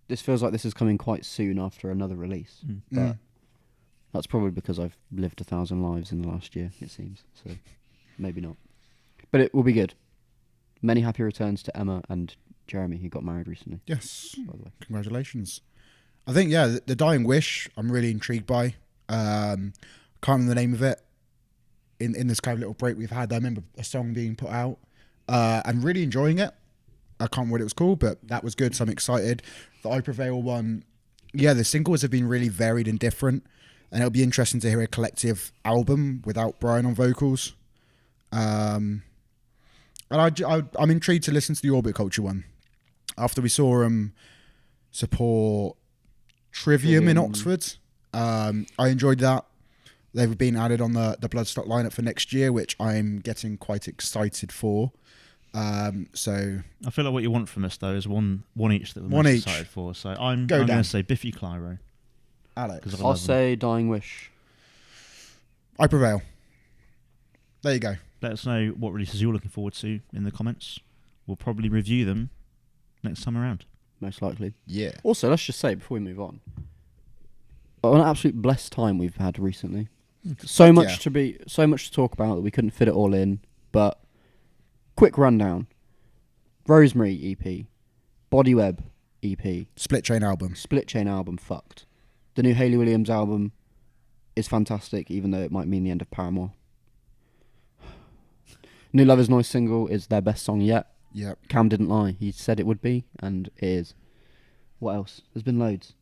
Speaker 2: this feels like this is coming quite soon after another release. But that's probably because I've lived 1,000 lives in the last year, it seems. So maybe not. But it will be good. Many happy returns to Emma and Jeremy, who got married recently.
Speaker 1: Yes.
Speaker 2: By the way.
Speaker 1: Congratulations. I think, the Dying Wish, I'm really intrigued by. Can't remember the name of it. In this kind of little break we've had, I remember a song being put out. I'm really enjoying it. I can't remember what it was called, but that was good, so I'm excited. The I Prevail one, the singles have been really varied and different, and it'll be interesting to hear a collective album without Brian on vocals. And I'm intrigued to listen to the Orbit Culture one. After we saw them support Trivium in Oxford, I enjoyed that. They've been added on the Bloodstock lineup for next year, which I'm getting quite excited for. So
Speaker 3: I feel like what you want from us though is one each that we're most excited for. So I'm going to say Biffy Clyro.
Speaker 1: Alex,
Speaker 2: I'll say Dying Wish.
Speaker 1: I Prevail. There you go.
Speaker 3: Let us know what releases you're looking forward to in the comments. We'll probably review them next time around.
Speaker 2: Most likely.
Speaker 1: Yeah.
Speaker 2: Also, let's just say before we move on, what an absolute blessed time we've had recently. So much to talk about that we couldn't fit it all in. But quick rundown: Rosemary EP, Bodyweb EP,
Speaker 1: Split Chain album.
Speaker 2: Fucked. The new Hayley Williams album is fantastic, even though it might mean the end of Paramore. New Lover's Noise single is their best song yet.
Speaker 1: Yep.
Speaker 2: Cam didn't lie. He said it would be, and it is. What else? There's been loads.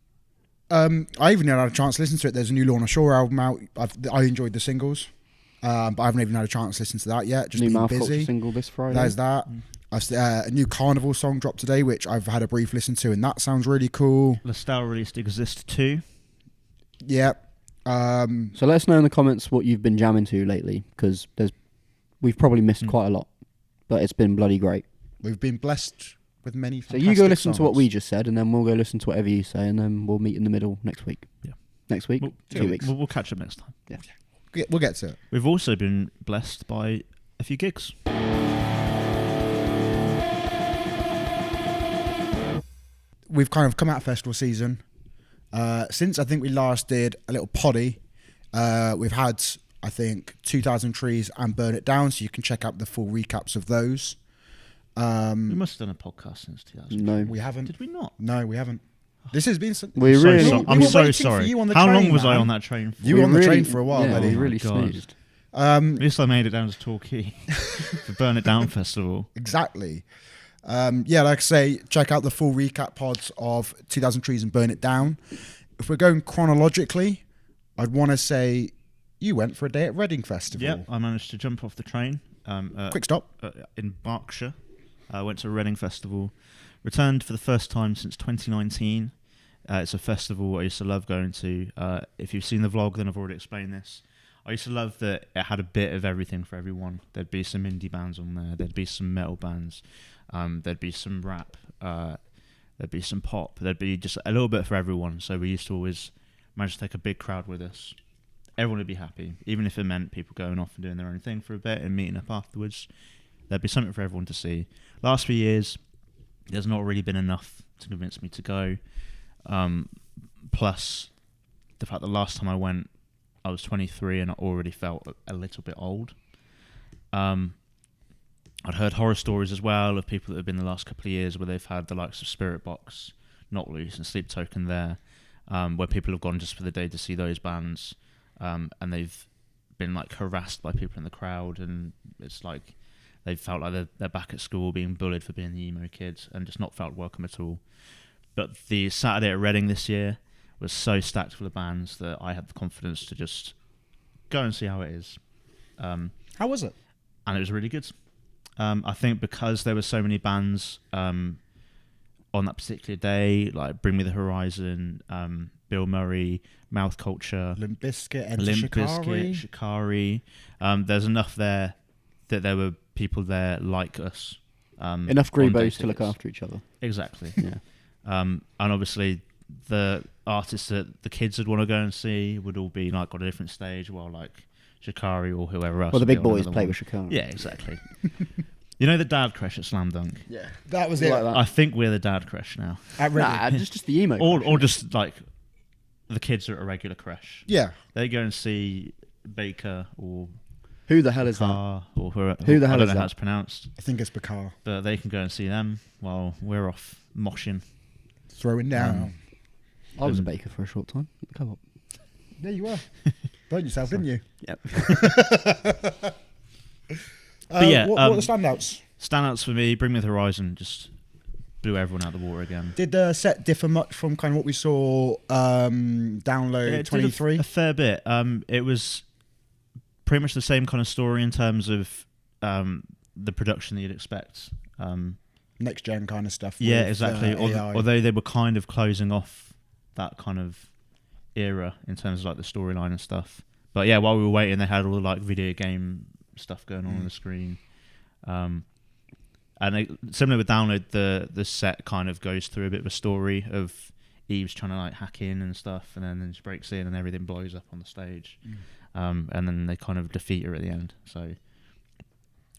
Speaker 1: I even had a chance to listen to it. There's a new Lorna Shore album out. I enjoyed the singles, but I haven't even had a chance to listen to that yet. Just
Speaker 2: new
Speaker 1: been
Speaker 2: Mouth
Speaker 1: busy.
Speaker 2: Culture single this Friday.
Speaker 1: There's that. A new Carnival song dropped today, which I've had a brief listen to, and that sounds really cool.
Speaker 3: Lestal released Exist 2.
Speaker 1: Yep.
Speaker 2: So let us know in the comments what you've been jamming to lately, because we've probably missed quite a lot, but it's been bloody great.
Speaker 1: We've been blessed with many
Speaker 2: fantastic So you go listen
Speaker 1: songs.
Speaker 2: to what we just said, and then we'll go listen to whatever you say, and then we'll meet in the middle next week.
Speaker 3: Yeah.
Speaker 2: Next week? 2 weeks.
Speaker 3: We'll catch up next time.
Speaker 2: Yeah.
Speaker 1: We'll get to it.
Speaker 3: We've also been blessed by a few gigs.
Speaker 1: We've kind of come out of festival season. Since I think we last did a little poddy, we've had, I think, 2,000 Trees and Burn It Down, so you can check out the full recaps of those.
Speaker 3: We must have done a podcast since 2000.
Speaker 2: No.
Speaker 1: We haven't.
Speaker 3: Did we not?
Speaker 1: No, we haven't. This has been...
Speaker 3: I'm so sorry. How long was I on that train for?
Speaker 1: You were on the train for a while, buddy.
Speaker 2: We really snoozed.
Speaker 3: At least I made it down to Torquay for Burn It Down Festival.
Speaker 1: Exactly. Like I say, check out the full recap pods of 2,000 Trees and Burn It Down. If we're going chronologically, I'd want to say you went for a day at Reading Festival.
Speaker 3: Yep, I managed to jump off the train.
Speaker 1: Quick stop.
Speaker 3: In Berkshire. I went to a Reading Festival. Returned for the first time since 2019. It's a festival I used to love going to. If you've seen the vlog, then I've already explained this. I used to love that it had a bit of everything for everyone. There'd be some indie bands on there. There'd be some metal bands. There'd be some rap. There'd be some pop. There'd be just a little bit for everyone. So we used to always manage to take a big crowd with us. Everyone would be happy, even if it meant people going off and doing their own thing for a bit and meeting up afterwards. There'd be something for everyone to see. Last few years, there's not really been enough to convince me to go. Plus, the fact that last time I went, I was 23 and I already felt a little bit old. I'd heard horror stories as well of people that have been the last couple of years where they've had the likes of Spirit Box, Not Loose and Sleep Token there, where people have gone just for the day to see those bands, and they've been like harassed by people in the crowd, and it's like they've felt like they're back at school being bullied for being the emo kids and just not felt welcome at all. But the Saturday at Reading this year was so stacked full of bands that I had the confidence to just go and see how it is.
Speaker 1: How was it?
Speaker 3: And it was really good. I think because there were so many bands on that particular day, like Bring Me the Horizon, Bill Murray, Mouth Culture,
Speaker 1: Limp Bizkit,
Speaker 3: Shikari. There's enough there that there were people there like us.
Speaker 2: Enough Grebos to look after each other.
Speaker 3: Exactly.
Speaker 2: Yeah.
Speaker 3: And obviously the artists that the kids would want to go and see would all be like on a different stage, while like Shikari or whoever else.
Speaker 2: Well, the big boys
Speaker 3: play
Speaker 2: play with Shikari.
Speaker 3: Yeah, exactly. You know the dad crush at Slam Dunk?
Speaker 2: Yeah.
Speaker 1: That was it.
Speaker 2: Like that.
Speaker 3: I think we're the dad crush now.
Speaker 1: At Reading.
Speaker 2: Nah, just the emo.
Speaker 3: Or just like the kids are at a regular crush.
Speaker 1: Yeah.
Speaker 3: They go and see Baker or
Speaker 2: Who the hell is that?
Speaker 3: Carr or
Speaker 2: Who the hell
Speaker 3: I don't
Speaker 2: is
Speaker 3: know
Speaker 2: that?
Speaker 3: how it's pronounced.
Speaker 1: I think it's Bakar.
Speaker 3: But they can go and see them while we're off moshing.
Speaker 1: Throwing down.
Speaker 2: I was a baker for a short time. Come on.
Speaker 1: There you were. Burnt yourself, didn't you?
Speaker 2: Yep.
Speaker 3: But yeah,
Speaker 1: what are the standouts?
Speaker 3: Standouts for me, Bring Me the Horizon, just blew everyone out of the water again.
Speaker 1: Did the set differ much from kind of what we saw Download
Speaker 3: It did
Speaker 1: 23?
Speaker 3: a fair bit. It was pretty much the same kind of story in terms of the production that you'd expect.
Speaker 1: Next gen kind of stuff.
Speaker 3: Yeah,
Speaker 1: with,
Speaker 3: exactly.
Speaker 1: AI.
Speaker 3: Although they were kind of closing off that kind of era in terms of like the storyline and stuff. But yeah, while we were waiting, they had all the like video game stuff going on the screen. And similar with Download, the set kind of goes through a bit of a story of Eve's trying to like hack in and stuff, and then she breaks in and everything blows up on the stage. And then they kind of defeat her at the end. So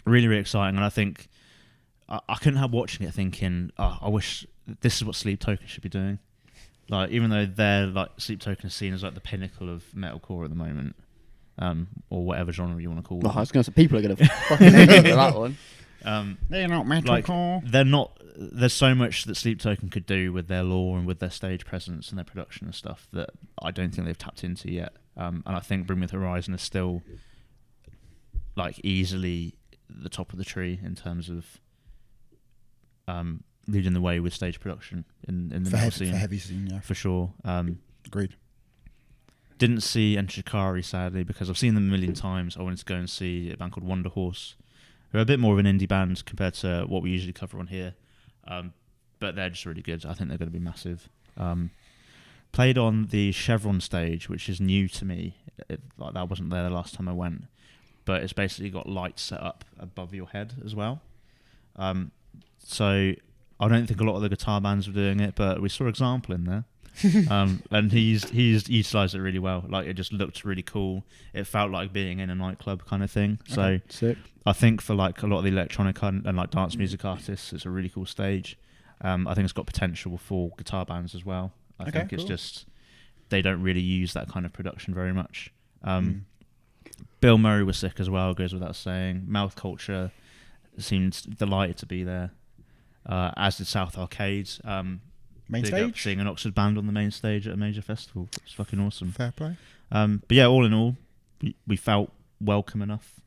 Speaker 3: really, really exciting. And I think I couldn't help watching it thinking, oh, I wish this is what Sleep Token should be doing. Like, even though they're like Sleep Token is seen as like the pinnacle of metalcore at the moment, or whatever genre you want to call it.
Speaker 2: Well, I was going to say people are going to fucking hate me for that one.
Speaker 1: They're not
Speaker 3: Like,
Speaker 1: metalcore.
Speaker 3: they're not. There's so much that Sleep Token could do with their lore and with their stage presence and their production and stuff that I don't think they've tapped into yet. And I think Bring Me the Horizon is still like easily the top of the tree in terms of leading the way with stage production in the metal scene.
Speaker 1: For heavy scene, yeah.
Speaker 3: For sure.
Speaker 1: Agreed.
Speaker 3: Didn't see Shikari, sadly, because I've seen them a million times. I wanted to go and see a band called Wonder Horse, who are a bit more of an indie band compared to what we usually cover on here. But they're just really good. I think they're going to be massive. Played on the Chevron stage, which is new to me. Like that wasn't there the last time I went. But it's basically got lights set up above your head as well. So I don't think a lot of the guitar bands were doing it, but we saw Example in there. And he's utilised it really well. Like, it just looked really cool. It felt like being in a nightclub kind of thing. So
Speaker 2: Sick.
Speaker 3: I think for like a lot of the electronic and like dance music artists, it's a really cool stage. I think it's got potential for guitar bands as well. I think it's just they don't really use that kind of production very much. Bill Murray was sick as well, goes without saying. Mouth Culture seemed delighted to be there, as did South Arcades.
Speaker 1: Main
Speaker 3: Big up
Speaker 1: stage?
Speaker 3: seeing an Oxford band on the main stage at a major festival. It's fucking awesome.
Speaker 1: Fair play.
Speaker 3: But yeah, all in all, we felt welcome enough.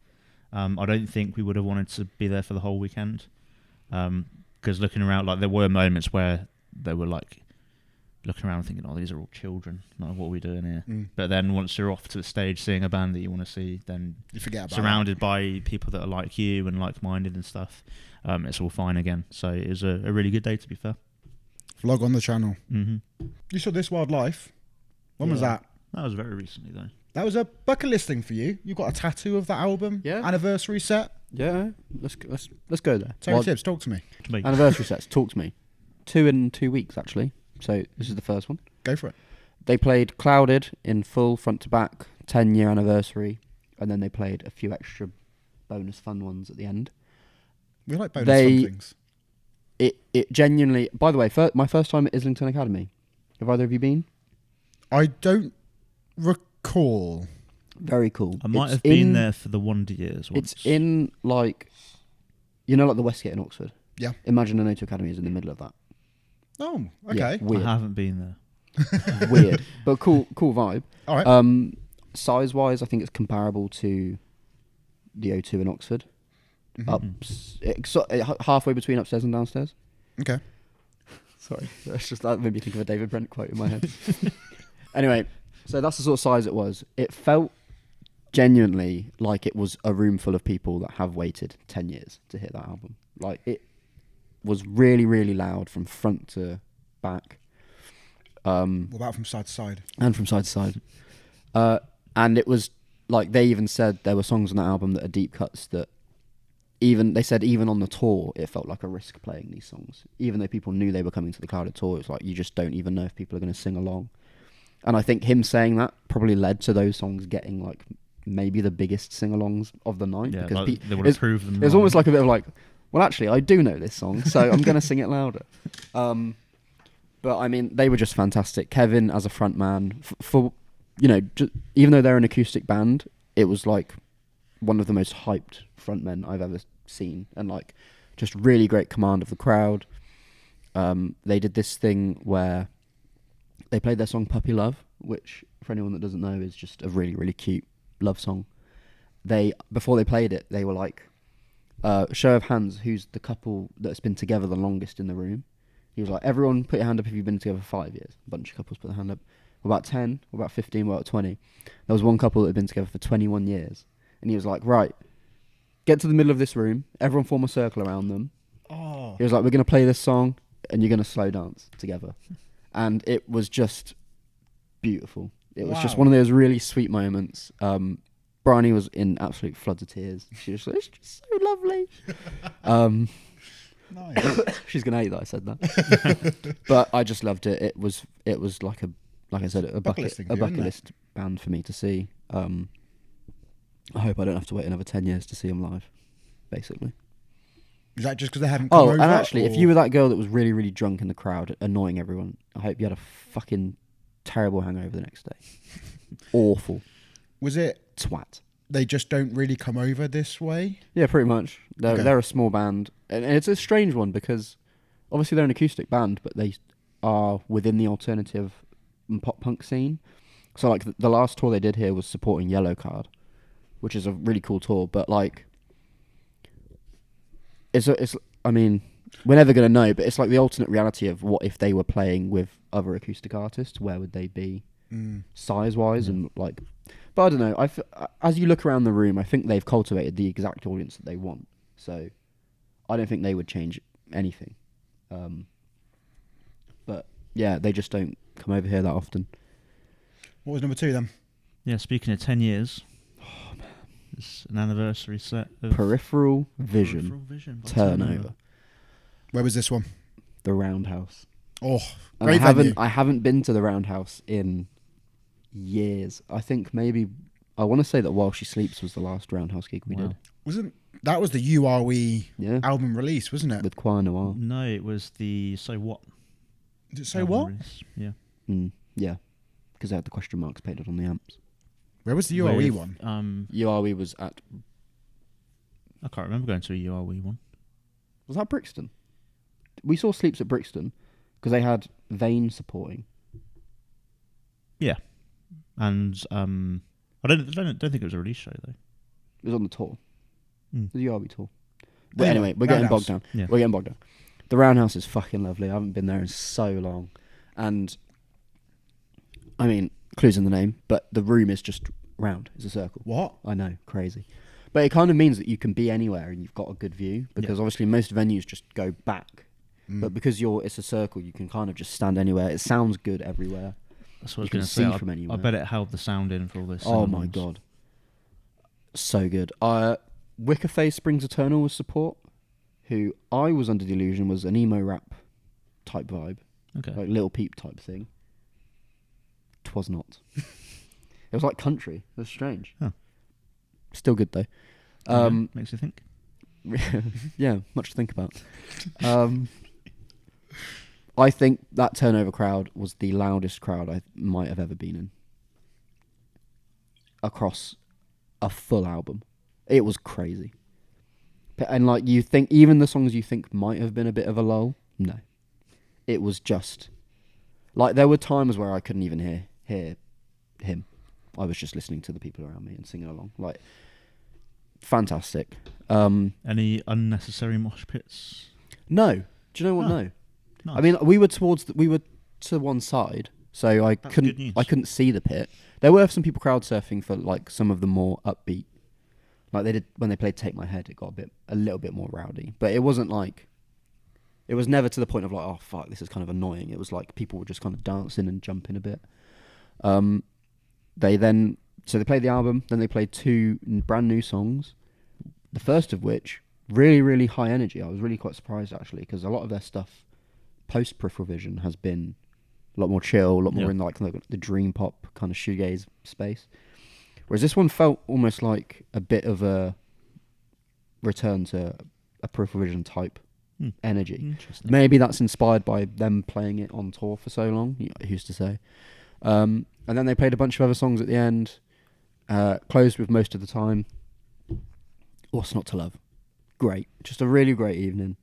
Speaker 3: I don't think we would have wanted to be there for the whole weekend. Because looking around, like there were moments where there were like looking around thinking, oh, these are all children. Like, what are we doing here?
Speaker 1: Mm.
Speaker 3: But then once you're off to the stage seeing a band that you want to see, then
Speaker 1: You forget about
Speaker 3: surrounded by people that are like you and like-minded and stuff, it's all fine again. So it was a really good day, to be fair.
Speaker 1: Vlog on the channel.
Speaker 3: Mm-hmm.
Speaker 1: You saw This Wild Life. When was
Speaker 3: Yeah.
Speaker 1: that?
Speaker 3: That was very recently, though.
Speaker 1: That was a bucket list thing for you. You got a tattoo of that album.
Speaker 2: Yeah.
Speaker 1: Anniversary set.
Speaker 2: Yeah, let's go there.
Speaker 1: Terry Tibbs, talk to me.
Speaker 2: Anniversary sets, talk to me. 2 in 2 weeks actually. So this is the first one.
Speaker 1: Go for it.
Speaker 2: They played Clouded in full front to back, 10-year anniversary, and then they played a few extra bonus fun ones at the end.
Speaker 1: We like bonus fun things.
Speaker 2: It genuinely. By the way, my first time at Islington Academy. Have either of you been?
Speaker 1: I don't recall.
Speaker 2: Very cool.
Speaker 3: I might have been there for the Wonder Years once.
Speaker 2: It's in like the Westgate in Oxford.
Speaker 1: Yeah.
Speaker 2: Imagine an O2 Academy is in the middle of that.
Speaker 1: Oh, okay.
Speaker 2: Yeah,
Speaker 3: I
Speaker 2: weird.
Speaker 3: haven't been there.
Speaker 2: Weird, but cool vibe.
Speaker 1: All right.
Speaker 2: Size-wise, I think it's comparable to the O2 in Oxford. Halfway between upstairs and downstairs.
Speaker 1: Okay.
Speaker 2: Sorry, that's just that made me think of a David Brent quote in my head. Anyway, so that's the sort of size it was. It felt genuinely like it was a room full of people that have waited 10 years to hear that album. Like, it was really, really loud from front to back.
Speaker 1: What about from side to side?
Speaker 2: And from side to side. And it was like, they even said there were songs on that album that are deep cuts that they said even on the tour, it felt like a risk playing these songs. Even though people knew they were coming to the Clouded tour, it's like, you just don't even know if people are going to sing along. And I think him saying that probably led to those songs getting like maybe the biggest sing-alongs of the night.
Speaker 3: Yeah,
Speaker 2: because
Speaker 3: like they would have proved them.
Speaker 2: It's
Speaker 3: wrong.
Speaker 2: almost like a bit of like, well, actually, I do know this song, so I'm going to sing it louder. But I mean, they were just fantastic. Kevin as a front man, for even though they're an acoustic band, it was like one of the most hyped frontmen I've ever seen, and like just really great command of the crowd. They did this thing where they played their song Puppy Love, which for anyone that doesn't know is just a really, really cute love song. Before they played it, they were like, show of hands, who's the couple that's been together the longest in the room? He was like, everyone put your hand up if you've been together for 5 years. A bunch of couples put their hand up. What about 10? What about 15? What about 20? There was one couple that had been together for 21 years. And he was like, right, get to the middle of this room, everyone form a circle around them.
Speaker 1: Oh.
Speaker 2: He was like, we're going to play this song and you're going to slow dance together. And it was just beautiful. It was just one of those really sweet moments. Bryony was in absolute floods of tears. She was like, it's just so lovely.
Speaker 1: Nice.
Speaker 2: She's going to hate that I said that. But I just loved it. It was like I said, a bucket list band for me to see. I hope I don't have to wait another 10 years to see them live, basically.
Speaker 1: Is that just because they hadn't come over?
Speaker 2: And actually, if you were that girl that was really, really drunk in the crowd, annoying everyone, I hope you had a fucking terrible hangover the next day. Awful.
Speaker 1: Was it
Speaker 2: twat?
Speaker 1: They just don't really come over this way?
Speaker 2: Yeah, pretty much. They're a small band. And it's a strange one because obviously they're an acoustic band, but they are within the alternative and pop punk scene. So like the last tour they did here was supporting Yellow Card, which is a really cool tour, but like I mean, we're never going to know, but it's like the alternate reality of what if they were playing with other acoustic artists, where would they be size-wise and like, but I don't know. As you look around the room, I think they've cultivated the exact audience that they want. So I don't think they would change anything. But yeah, they just don't come over here that often.
Speaker 1: What was number 2 then?
Speaker 3: Yeah, speaking of 10 years, it's an anniversary set of
Speaker 2: Peripheral Vision
Speaker 3: by
Speaker 2: Turnover.
Speaker 1: Where was this one?
Speaker 2: The Roundhouse.
Speaker 1: Oh,
Speaker 2: And
Speaker 1: great venue.
Speaker 2: I haven't been to the Roundhouse in years. I think maybe I want to say that While She Sleeps was the last Roundhouse gig we did.
Speaker 1: That was the You Are We
Speaker 2: Yeah.
Speaker 1: album release, wasn't it?
Speaker 2: With Choir Noir.
Speaker 3: No, it was the So What.
Speaker 1: Did it say
Speaker 3: album
Speaker 1: what?
Speaker 3: release. Yeah.
Speaker 2: Yeah. Because they had the question marks painted on the amps.
Speaker 1: Where was the You Are We
Speaker 3: With,
Speaker 1: one?
Speaker 2: You Are We was at...
Speaker 3: I can't remember going to a You Are We one.
Speaker 2: Was that Brixton? We saw Sleeps at Brixton because they had Vane supporting.
Speaker 3: Yeah. And I don't think it was a release show though.
Speaker 2: It was on the tour. The You Are We tour. But
Speaker 1: Yeah,
Speaker 2: anyway, we're getting bogged
Speaker 1: Roundhouse.
Speaker 2: down.
Speaker 3: Yeah.
Speaker 2: We're getting bogged down. The Roundhouse is fucking lovely. I haven't been there in so long. And I mean, clues in the name, but the room is just round. It's a circle.
Speaker 1: What?
Speaker 2: I know, crazy. But it kind of means that you can be anywhere and you've got a good view, because obviously most venues just go back. But because it's a circle, you can kind of just stand anywhere. It sounds good everywhere.
Speaker 3: That's what I was
Speaker 2: You can
Speaker 3: going to
Speaker 2: see
Speaker 3: say.
Speaker 2: from anywhere.
Speaker 3: I bet it held the sound in for all this.
Speaker 2: Oh my god. So good. Wickerface Springs Eternal was support, who I was under the illusion was an emo rap type vibe.
Speaker 3: Okay.
Speaker 2: Like Little Peep type thing. 'Twas not. It was like country. It was strange.
Speaker 3: Huh.
Speaker 2: Still good though.
Speaker 3: Makes you think.
Speaker 2: Yeah, much to think about. I think that turnover crowd was the loudest crowd I might have ever been in. Across a full album. It was crazy. And like you think, even the songs you think might have been a bit of a lull, no. It was just, like there were times where I couldn't even hear him. I was just listening to the people around me and singing along. Like, fantastic.
Speaker 3: Any unnecessary mosh pits?
Speaker 2: No. Do you know what?
Speaker 3: Oh,
Speaker 2: No.
Speaker 3: Nice.
Speaker 2: I mean, we were to one side, so
Speaker 3: That's good news.
Speaker 2: I couldn't see the pit. There were some people crowd surfing for like some of the more upbeat, like they did when they played "Take My Head." It got a little bit more rowdy, but it wasn't like, it was never to the point of like, oh fuck, this is kind of annoying. It was like people were just kind of dancing and jumping a bit. They played the album, then they played 2 brand new songs. The first of which really, really high energy. I was really quite surprised actually, because a lot of their stuff post Peripheral Vision has been a lot more chill, a lot more in like the dream pop kind of shoegaze space. Whereas this one felt almost like a bit of a return to a Peripheral Vision type energy.
Speaker 3: Interesting.
Speaker 2: Maybe that's inspired by them playing it on tour for so long, who's to say. And then they played a bunch of other songs at the end, closed with Most of the Time. What's Not to Love? Great. Just a really great evening.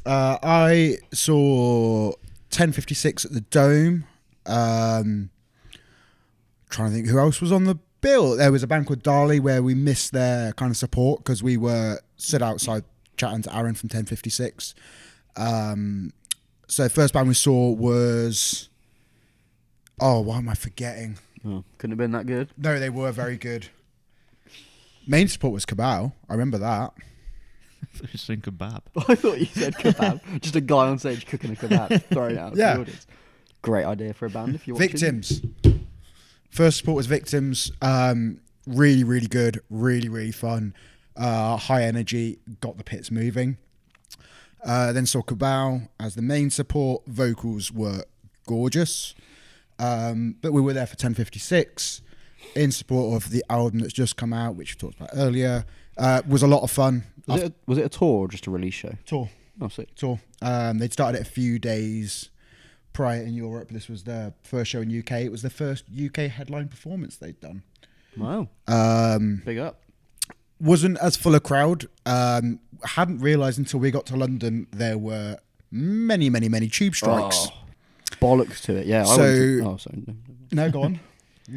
Speaker 1: I saw 1056 at the Dome. Trying to think who else was on the bill. There was a band called Darley where we missed their kind of support because we were stood outside chatting to Aaron from 1056. So the first band we saw was... Oh, what am I forgetting?
Speaker 2: Oh, couldn't have been that good.
Speaker 1: No, they were very good. Main support was Cabal. I remember that.
Speaker 3: I was saying kebab.
Speaker 2: I thought you said kebab. Just a guy on stage cooking a kebab, throwing it out to the audience. Great idea for a band if you're watching.
Speaker 1: Victims. First support was Victims. Really, really good. Really, really fun. High energy. Got the pits moving. Then saw Cabal as the main support. Vocals were gorgeous. But we were there for 1056 in support of the album that's just come out, which we talked about earlier. Was a lot of fun.
Speaker 2: Was it a tour or just a release show?
Speaker 1: Tour.
Speaker 2: Oh, sick.
Speaker 1: Tour. They'd started it a few days prior in Europe. This was their first show in UK. It was the first UK headline performance they'd done.
Speaker 2: Wow. Big up.
Speaker 1: Wasn't as full a crowd. Hadn't realised until we got to London there were many, many, many tube strikes.
Speaker 2: Oh, bollocks to it, yeah.
Speaker 1: So,
Speaker 2: sorry.
Speaker 1: No, go on.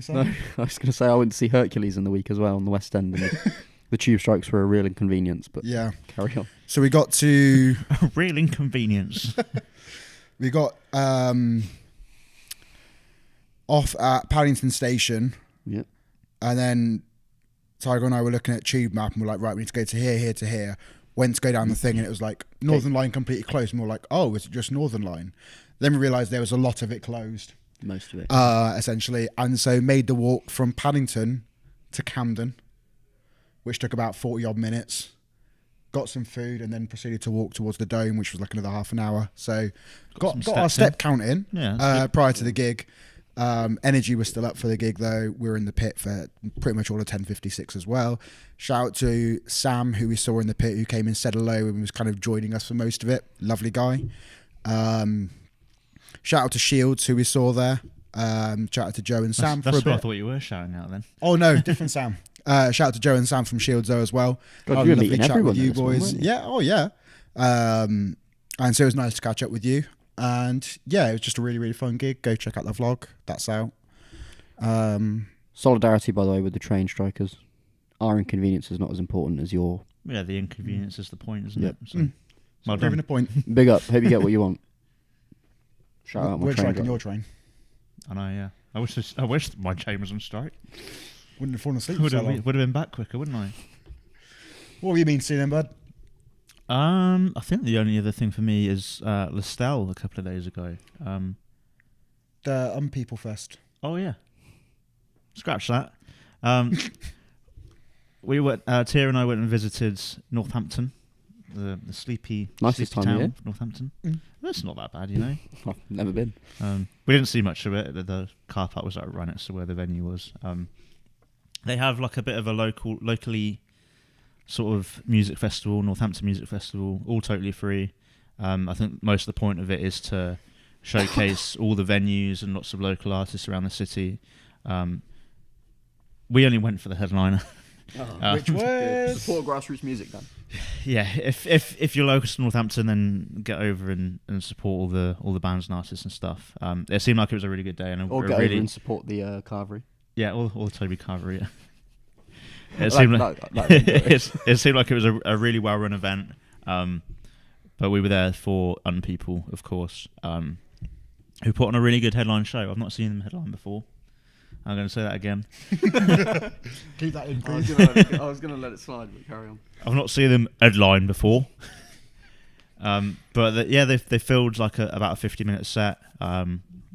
Speaker 2: No, I was going to say I went to see Hercules in the week as well on the West End, and the tube strikes were a real inconvenience, but
Speaker 1: yeah.
Speaker 2: Carry on.
Speaker 1: So we got to...
Speaker 3: A real inconvenience.
Speaker 1: We got off at Paddington Station.
Speaker 2: Yep.
Speaker 1: And then Tiger and I were looking at Tube Map and we're like, right, we need to go to here to here. Went to go down the thing and it was like Northern Line completely closed. And we were like, oh, is it just Northern Line? Then we realised there was a lot of it closed.
Speaker 2: Most of it.
Speaker 1: Essentially. And so made the walk from Paddington to Camden, which took about 40 odd minutes. Got some food and then proceeded to walk towards the Dome, which was like another half an hour. So got our step count in prior to the gig. Energy was still up for the gig though. We were in the pit for pretty much all of 1056 as well. Shout out to Sam, who we saw in the pit, who came and said hello and was kind of joining us for most of it. Lovely guy. Shout out to Shields, who we saw there. Shout out to Joe and Sam for a bit.
Speaker 3: That's what I thought you were shouting out then.
Speaker 1: Oh no, different Sam. Shout out to Joe and Sam from Shields though as well.
Speaker 2: God, you were meeting everyone
Speaker 1: with you boys. Yeah, oh yeah. And so it was nice to catch up with you. And yeah, it was just a really, really fun gig. Go check out the vlog. That's out.
Speaker 2: Solidarity, by the way, with the train strikers. Our inconvenience is not as important as your...
Speaker 3: Yeah, the inconvenience is the point, isn't it? So,
Speaker 1: well done. Proving a point.
Speaker 2: Big up. Hope you get what you want. Shout out my
Speaker 1: We're
Speaker 2: train
Speaker 1: striking
Speaker 2: driver.
Speaker 1: your train.
Speaker 3: I know, yeah. I wish my chain was on strike.
Speaker 1: Wouldn't have fallen asleep.
Speaker 3: Would
Speaker 1: so
Speaker 3: have
Speaker 1: long.
Speaker 3: been back quicker, wouldn't I?
Speaker 1: What have you been seeing, then, bud?
Speaker 3: I think the only other thing for me is Lestel a couple of days ago.
Speaker 1: The People Fest.
Speaker 3: Oh yeah, scratch that. We went. Tia and I went and visited Northampton, the sleepy
Speaker 2: Nicest
Speaker 3: sleepy
Speaker 2: time of
Speaker 3: town
Speaker 2: year.
Speaker 3: of Northampton.
Speaker 1: Mm.
Speaker 3: That's not that bad, you know.
Speaker 2: I've never been.
Speaker 3: We didn't see much of it. The car park was like right next to where the venue was. They have like a bit of a locally sort of music festival, Northampton Music Festival, all totally free. I think most of the point of it is to showcase all the venues and lots of local artists around the city. We only went for the headliner.
Speaker 1: Which was
Speaker 2: support grassroots music then.
Speaker 3: Yeah, if you're local to Northampton, then get over and support all the bands and artists and stuff. It seemed like it was a really good day, and
Speaker 2: Or get over and support the carvery.
Speaker 3: yeah, all Toby Carvery. Yeah. It seemed like it was a really well run event. But we were there for People, of course, who put on a really good headline show. I've not seen them headline before. I'm going to say that again.
Speaker 1: Keep that in,
Speaker 2: I was
Speaker 1: please.
Speaker 2: going to let it slide, but carry on.
Speaker 3: I've not seen them headline before. But they filled like about a 50-minute set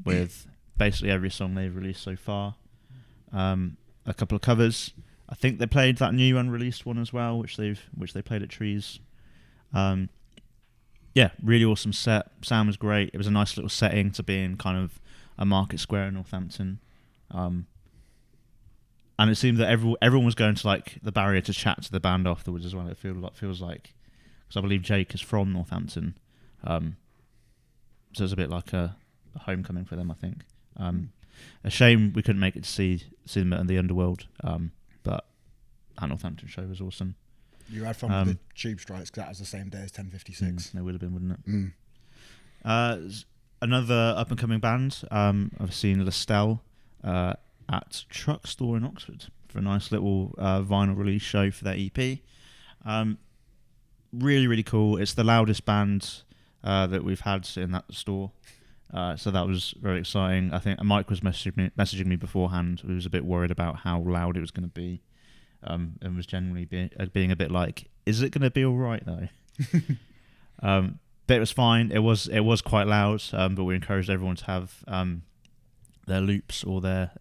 Speaker 3: with basically every song they've released so far. A couple of covers. I think they played that new unreleased one as well, which they played at Trees. Yeah, really awesome set. Sound was great. It was a nice little setting to be in, kind of a market square in Northampton. And it seemed that everyone was going to like the barrier to chat to the band afterwards as well. It feels like, because I believe Jake is from Northampton, so it's a bit like a homecoming for them, I think. A shame we couldn't make it to see them in the Underworld, but that Northampton show was awesome.
Speaker 1: You had fun with the tube strikes because that was the same day as 1056.
Speaker 3: They would have been, wouldn't it? Another up and coming band. I've seen Lestel at Truck Store in Oxford for a nice little vinyl release show for their EP. Really, really cool. It's the loudest band that we've had in that store. So that was very exciting. I think Mike was messaging me beforehand. He was a bit worried about how loud it was going to be, and was generally being a bit like, "Is it going to be all right though?" But it was fine. It was quite loud, but we encouraged everyone to have their loops or their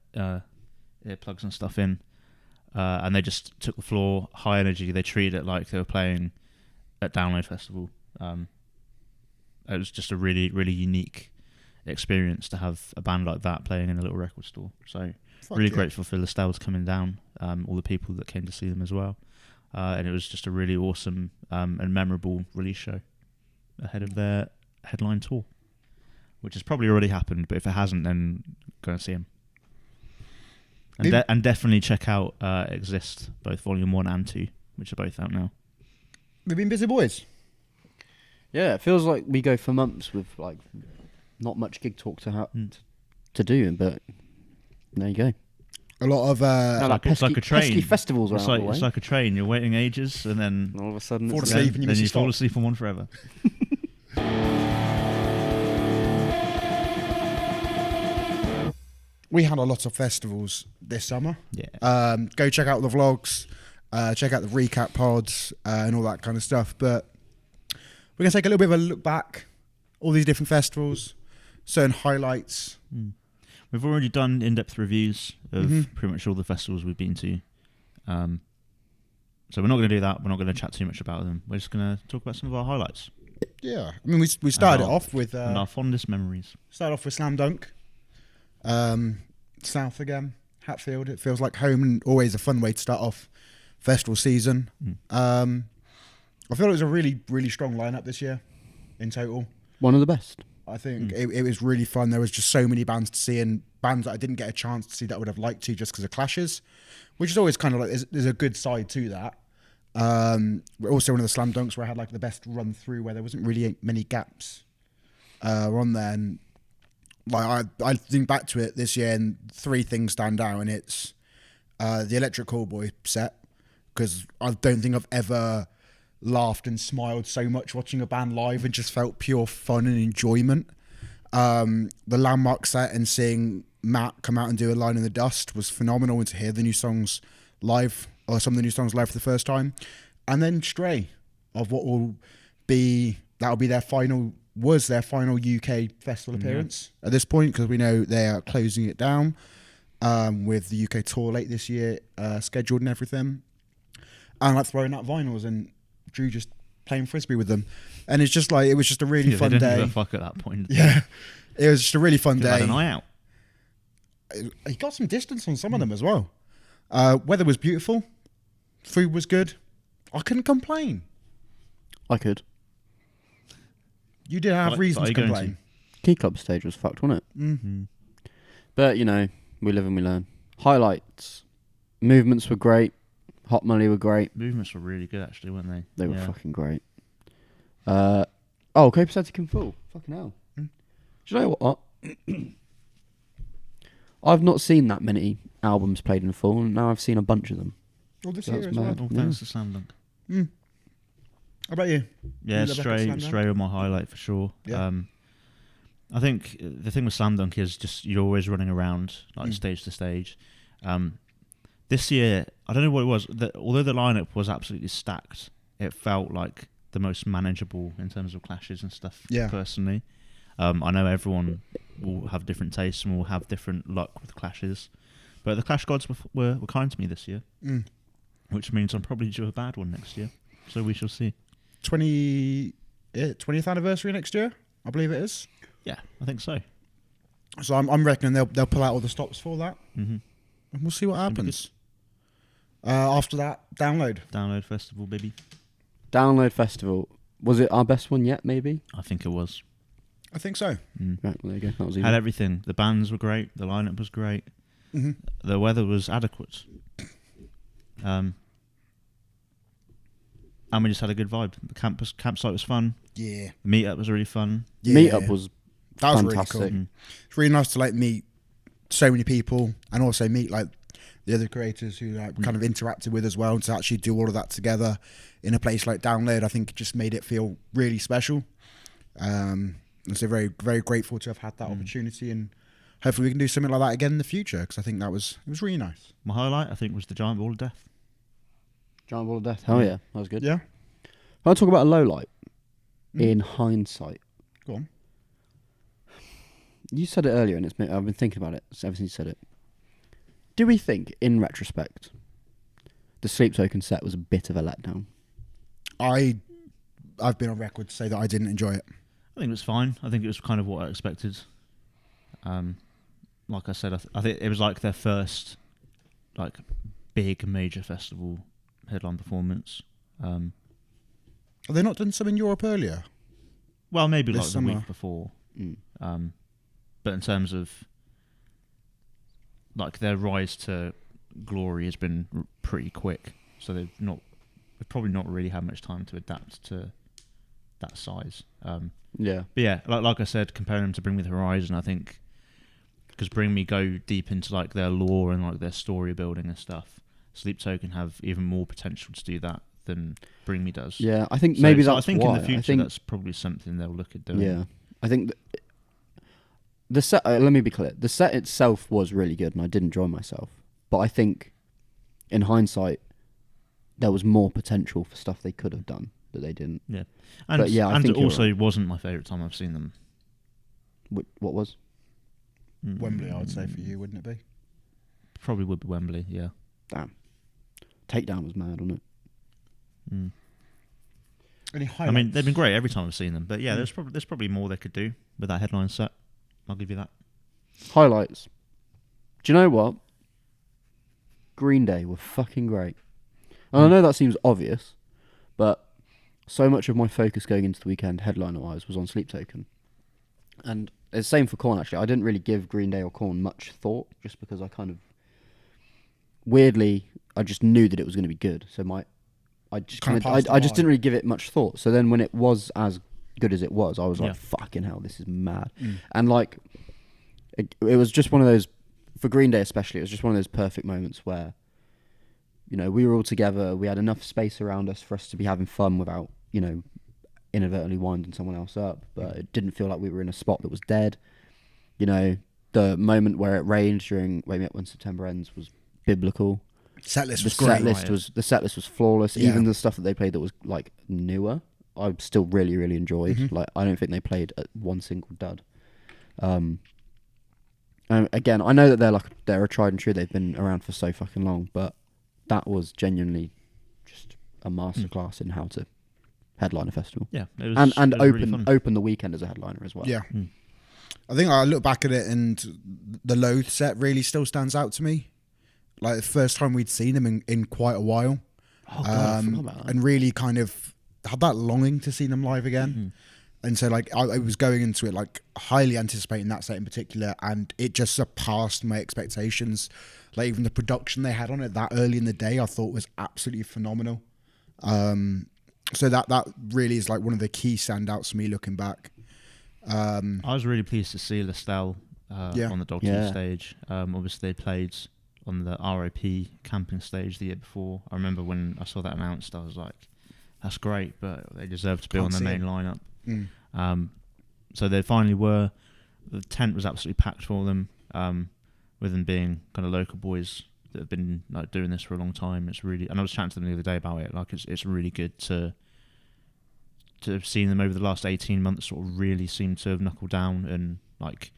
Speaker 3: earplugs and stuff in, and they just took the floor, high energy. They treated it like they were playing at Download Festival. It was just a really, really unique experience to have a band like that playing in a little record store. So really grateful for Lestel's coming down, all the people that came to see them as well, and it was just a really awesome and memorable release show ahead of their headline tour, which has probably already happened, but if it hasn't, then go and see them. And definitely check out Exist, both Volume 1 and 2, which are both out now.
Speaker 1: We've been busy boys.
Speaker 2: Yeah, it feels like we go for months with like not much gig talk to do, but there you go.
Speaker 1: A lot of
Speaker 3: It's like a train.
Speaker 2: Pesky festivals around the way.
Speaker 3: It's like a train. You're waiting ages, and then
Speaker 2: all of a sudden
Speaker 1: fall
Speaker 2: it's
Speaker 1: asleep and you miss your
Speaker 3: fall
Speaker 1: stop.
Speaker 3: asleep on one forever.
Speaker 1: We had a lot of festivals this summer.
Speaker 3: Yeah.
Speaker 1: Go check out the vlogs, check out the recap pods, and all that kind of stuff. But we're going to take a little bit of a look back, all these different festivals, certain highlights.
Speaker 3: We've already done in-depth reviews of pretty much all the festivals we've been to. So we're not going to do that. We're not going to chat too much about them. We're just going to talk about some of our highlights.
Speaker 1: Yeah. I mean, we started off with...
Speaker 3: and our fondest memories.
Speaker 1: Started off with Slam Dunk. South again, Hatfield. It feels like home and always a fun way to start off festival season. I feel it was a really, really strong lineup this year in total.
Speaker 2: one of the best.
Speaker 1: I think it was really fun. There was just so many bands to see, and bands that I didn't get a chance to see that I would have liked to just because of clashes, which is always kind of like, there's a good side to that. We're also one of the Slam Dunks where I had like the best run through, where there wasn't really many gaps on there. And like I think back to it this year, and three things stand out, and it's the Electric Callboy set, because I don't think I've ever laughed and smiled so much watching a band live and just felt pure fun and enjoyment. The Landmark set and seeing Matt come out and do a Line in the Dust was phenomenal, and to hear the new songs live, or some of the new songs live for the first time. And then Stray, of what will be, that'll be their final UK festival appearance at this point, because we know they are closing it down with the UK tour late this year scheduled and everything. And like throwing out vinyls and Drew just playing frisbee with them. And it's just like, it was just a really fun
Speaker 3: they didn't
Speaker 1: day.
Speaker 3: give a fuck at that point.
Speaker 1: Yeah. It was just a really fun day.
Speaker 3: Had a night out.
Speaker 1: He got some distance on some of them as well. Weather was beautiful. Food was good. I couldn't complain.
Speaker 2: I could.
Speaker 1: You did have reason to complain.
Speaker 2: Key Club stage was fucked, wasn't it?
Speaker 1: Mm-hmm.
Speaker 2: But, you know, we live and we learn. Highlights. Movements were great. Hot Money were great.
Speaker 3: Movements were really good, actually, weren't they?
Speaker 2: They were fucking great. Copacetic in Full. Fucking hell. Do you know what? I've not seen that many albums played in full, and now I've seen a bunch of them.
Speaker 1: All this
Speaker 2: So
Speaker 1: year
Speaker 2: that's
Speaker 1: as well.
Speaker 2: mad.
Speaker 3: All
Speaker 2: Yeah.
Speaker 3: thanks to Slam Dunk.
Speaker 1: How about you?
Speaker 3: Yeah,
Speaker 1: You love Epic Slam Dunk?
Speaker 3: Stray were my highlight for sure.
Speaker 1: Yeah.
Speaker 3: I think the thing with Slam Dunk is just you're always running around like stage to stage. This year, I don't know what it was. Although the lineup was absolutely stacked, it felt like the most manageable in terms of clashes and stuff.
Speaker 1: Yeah.
Speaker 3: Personally, I know everyone will have different tastes and will have different luck with clashes, but the Clash gods were kind to me this year, which means I'm probably due a bad one next year. So we shall see.
Speaker 1: 20th anniversary next year, I believe it is.
Speaker 3: Yeah, I think so.
Speaker 1: So I'm reckoning they'll pull out all the stops for that,
Speaker 3: Mm-hmm.
Speaker 1: and we'll see what happens. After that,
Speaker 3: Download Festival, baby.
Speaker 2: Download Festival. Was it our best one yet, maybe?
Speaker 3: I think it was.
Speaker 1: I think so.
Speaker 2: Right, well, there you go. That was easy.
Speaker 3: Had everything. The bands were great. The lineup was great.
Speaker 1: Mm-hmm.
Speaker 3: The weather was adequate. And we just had a good vibe. The campsite was fun.
Speaker 1: Yeah.
Speaker 3: The meetup was really fun.
Speaker 1: Yeah.
Speaker 2: Meetup was
Speaker 1: That was
Speaker 2: fantastic.
Speaker 1: really cool. It's really nice to like meet so many people, and also meet like the other creators who like kind of interacted with as well, and to actually do all of that together in a place like Download, I think it just made it feel really special. And so very, very grateful to have had that opportunity, and hopefully we can do something like that again in the future, because I think it was really nice.
Speaker 3: My highlight, I think, was the Giant Ball of Death.
Speaker 2: Giant Ball of Death. Hell yeah, that was good.
Speaker 1: Yeah.
Speaker 2: I'll talk about a low light. In hindsight.
Speaker 1: Go on.
Speaker 2: You said it earlier, and I've been thinking about it ever since you said it. Do we think, in retrospect, the Sleep Token set was a bit of a letdown?
Speaker 1: I've been on record to say that I didn't enjoy it.
Speaker 3: I think it was fine. I think it was kind of what I expected. Like I said, I think it was like their first like big major festival headline performance.
Speaker 1: Have they not done some in Europe earlier?
Speaker 3: Well, maybe like
Speaker 1: This
Speaker 3: the
Speaker 1: summer.
Speaker 3: week before. But in terms of like their rise to glory has been pretty quick, so they've probably not really had much time to adapt to that size.
Speaker 2: Yeah.
Speaker 3: But yeah, like I said, comparing them to Bring Me the Horizon, I think because Bring Me go deep into like their lore and like their story building and stuff. Sleep Token have even more potential to do that than Bring Me does.
Speaker 2: Yeah, I think
Speaker 3: So
Speaker 2: maybe
Speaker 3: I
Speaker 2: that's
Speaker 3: think
Speaker 2: why.
Speaker 3: in the future
Speaker 2: I think,
Speaker 3: that's probably something they'll look at doing.
Speaker 2: yeah, I think the set. Let me be clear. The set itself was really good, and I did enjoy myself. But I think, in hindsight, there was more potential for stuff they could have done that they didn't.
Speaker 3: Yeah, and
Speaker 2: But yeah, I
Speaker 3: and
Speaker 2: think
Speaker 3: it
Speaker 2: you're
Speaker 3: also
Speaker 2: right.
Speaker 3: wasn't my favourite time I've seen them.
Speaker 2: What was?
Speaker 1: Wembley, I would say, for you, wouldn't it be?
Speaker 3: Probably would be Wembley. Yeah.
Speaker 2: Damn. Takedown was mad, wasn't it?
Speaker 1: Any
Speaker 3: I
Speaker 1: highlights?
Speaker 3: mean, they've been great every time I've seen them, but yeah, there's probably more they could do with that headline set. I'll give you that.
Speaker 2: Highlights. Do you know what? Green Day were fucking great. And I know that seems obvious, but so much of my focus going into the weekend, headliner-wise, was on Sleep Token. And it's the same for Korn, actually. I didn't really give Green Day or Korn much thought, just because I kind of... Weirdly, I just knew that it was going to be good. So I just
Speaker 1: Kinda
Speaker 2: kind of...
Speaker 1: passed
Speaker 2: I
Speaker 1: it
Speaker 2: just
Speaker 1: by.
Speaker 2: didn't really give it much thought. So then when it was as good as it was, I was
Speaker 3: Yeah.
Speaker 2: like, fucking hell, this is mad. And like... It was just one of those, for Green Day especially, it was just one of those perfect moments where, you know, we were all together, we had enough space around us for us to be having fun without, you know, inadvertently winding someone else up, but it didn't feel like we were in a spot that was dead. You know, The moment where it rained during Wake Me Up When September Ends was biblical.
Speaker 1: Setlist was
Speaker 2: The
Speaker 1: great.
Speaker 2: set list was flawless.
Speaker 1: Yeah.
Speaker 2: Even the stuff that they played that was like newer, I still really, really enjoyed.
Speaker 1: Mhm.
Speaker 2: Like, I don't think they played one single dud. And again, I know that they're a tried and true. They've been around for so fucking long, but that was genuinely just a masterclass in how to headline a festival.
Speaker 3: Yeah, it was,
Speaker 2: And
Speaker 3: it was really fun.
Speaker 2: open the weekend as a headliner as well.
Speaker 1: Yeah. I think I look back at it and the Loathe set really still stands out to me. Like the first time we'd seen them in quite a while.
Speaker 2: Oh god, I forgot about that.
Speaker 1: And really kind of had that longing to see them live again. And so like I was going into it like highly anticipating that set in particular, and it just surpassed my expectations. Like even the production they had on it that early in the day I thought was absolutely phenomenal. So that really is like one of the key standouts for me looking back.
Speaker 3: I was really pleased to see Lestal on the Dogtooth stage. Obviously they played on the ROP camping stage the year before. I remember when I saw that announced, I was like, that's great, but they deserve to be on the main lineup. So they finally were. The tent was absolutely packed for them, with them being kind of local boys that have been like doing this for a long time. It's really, and I was chatting to them the other day about it. Like it's really good to have seen them over the last 18 months sort of really seem to have knuckled down and like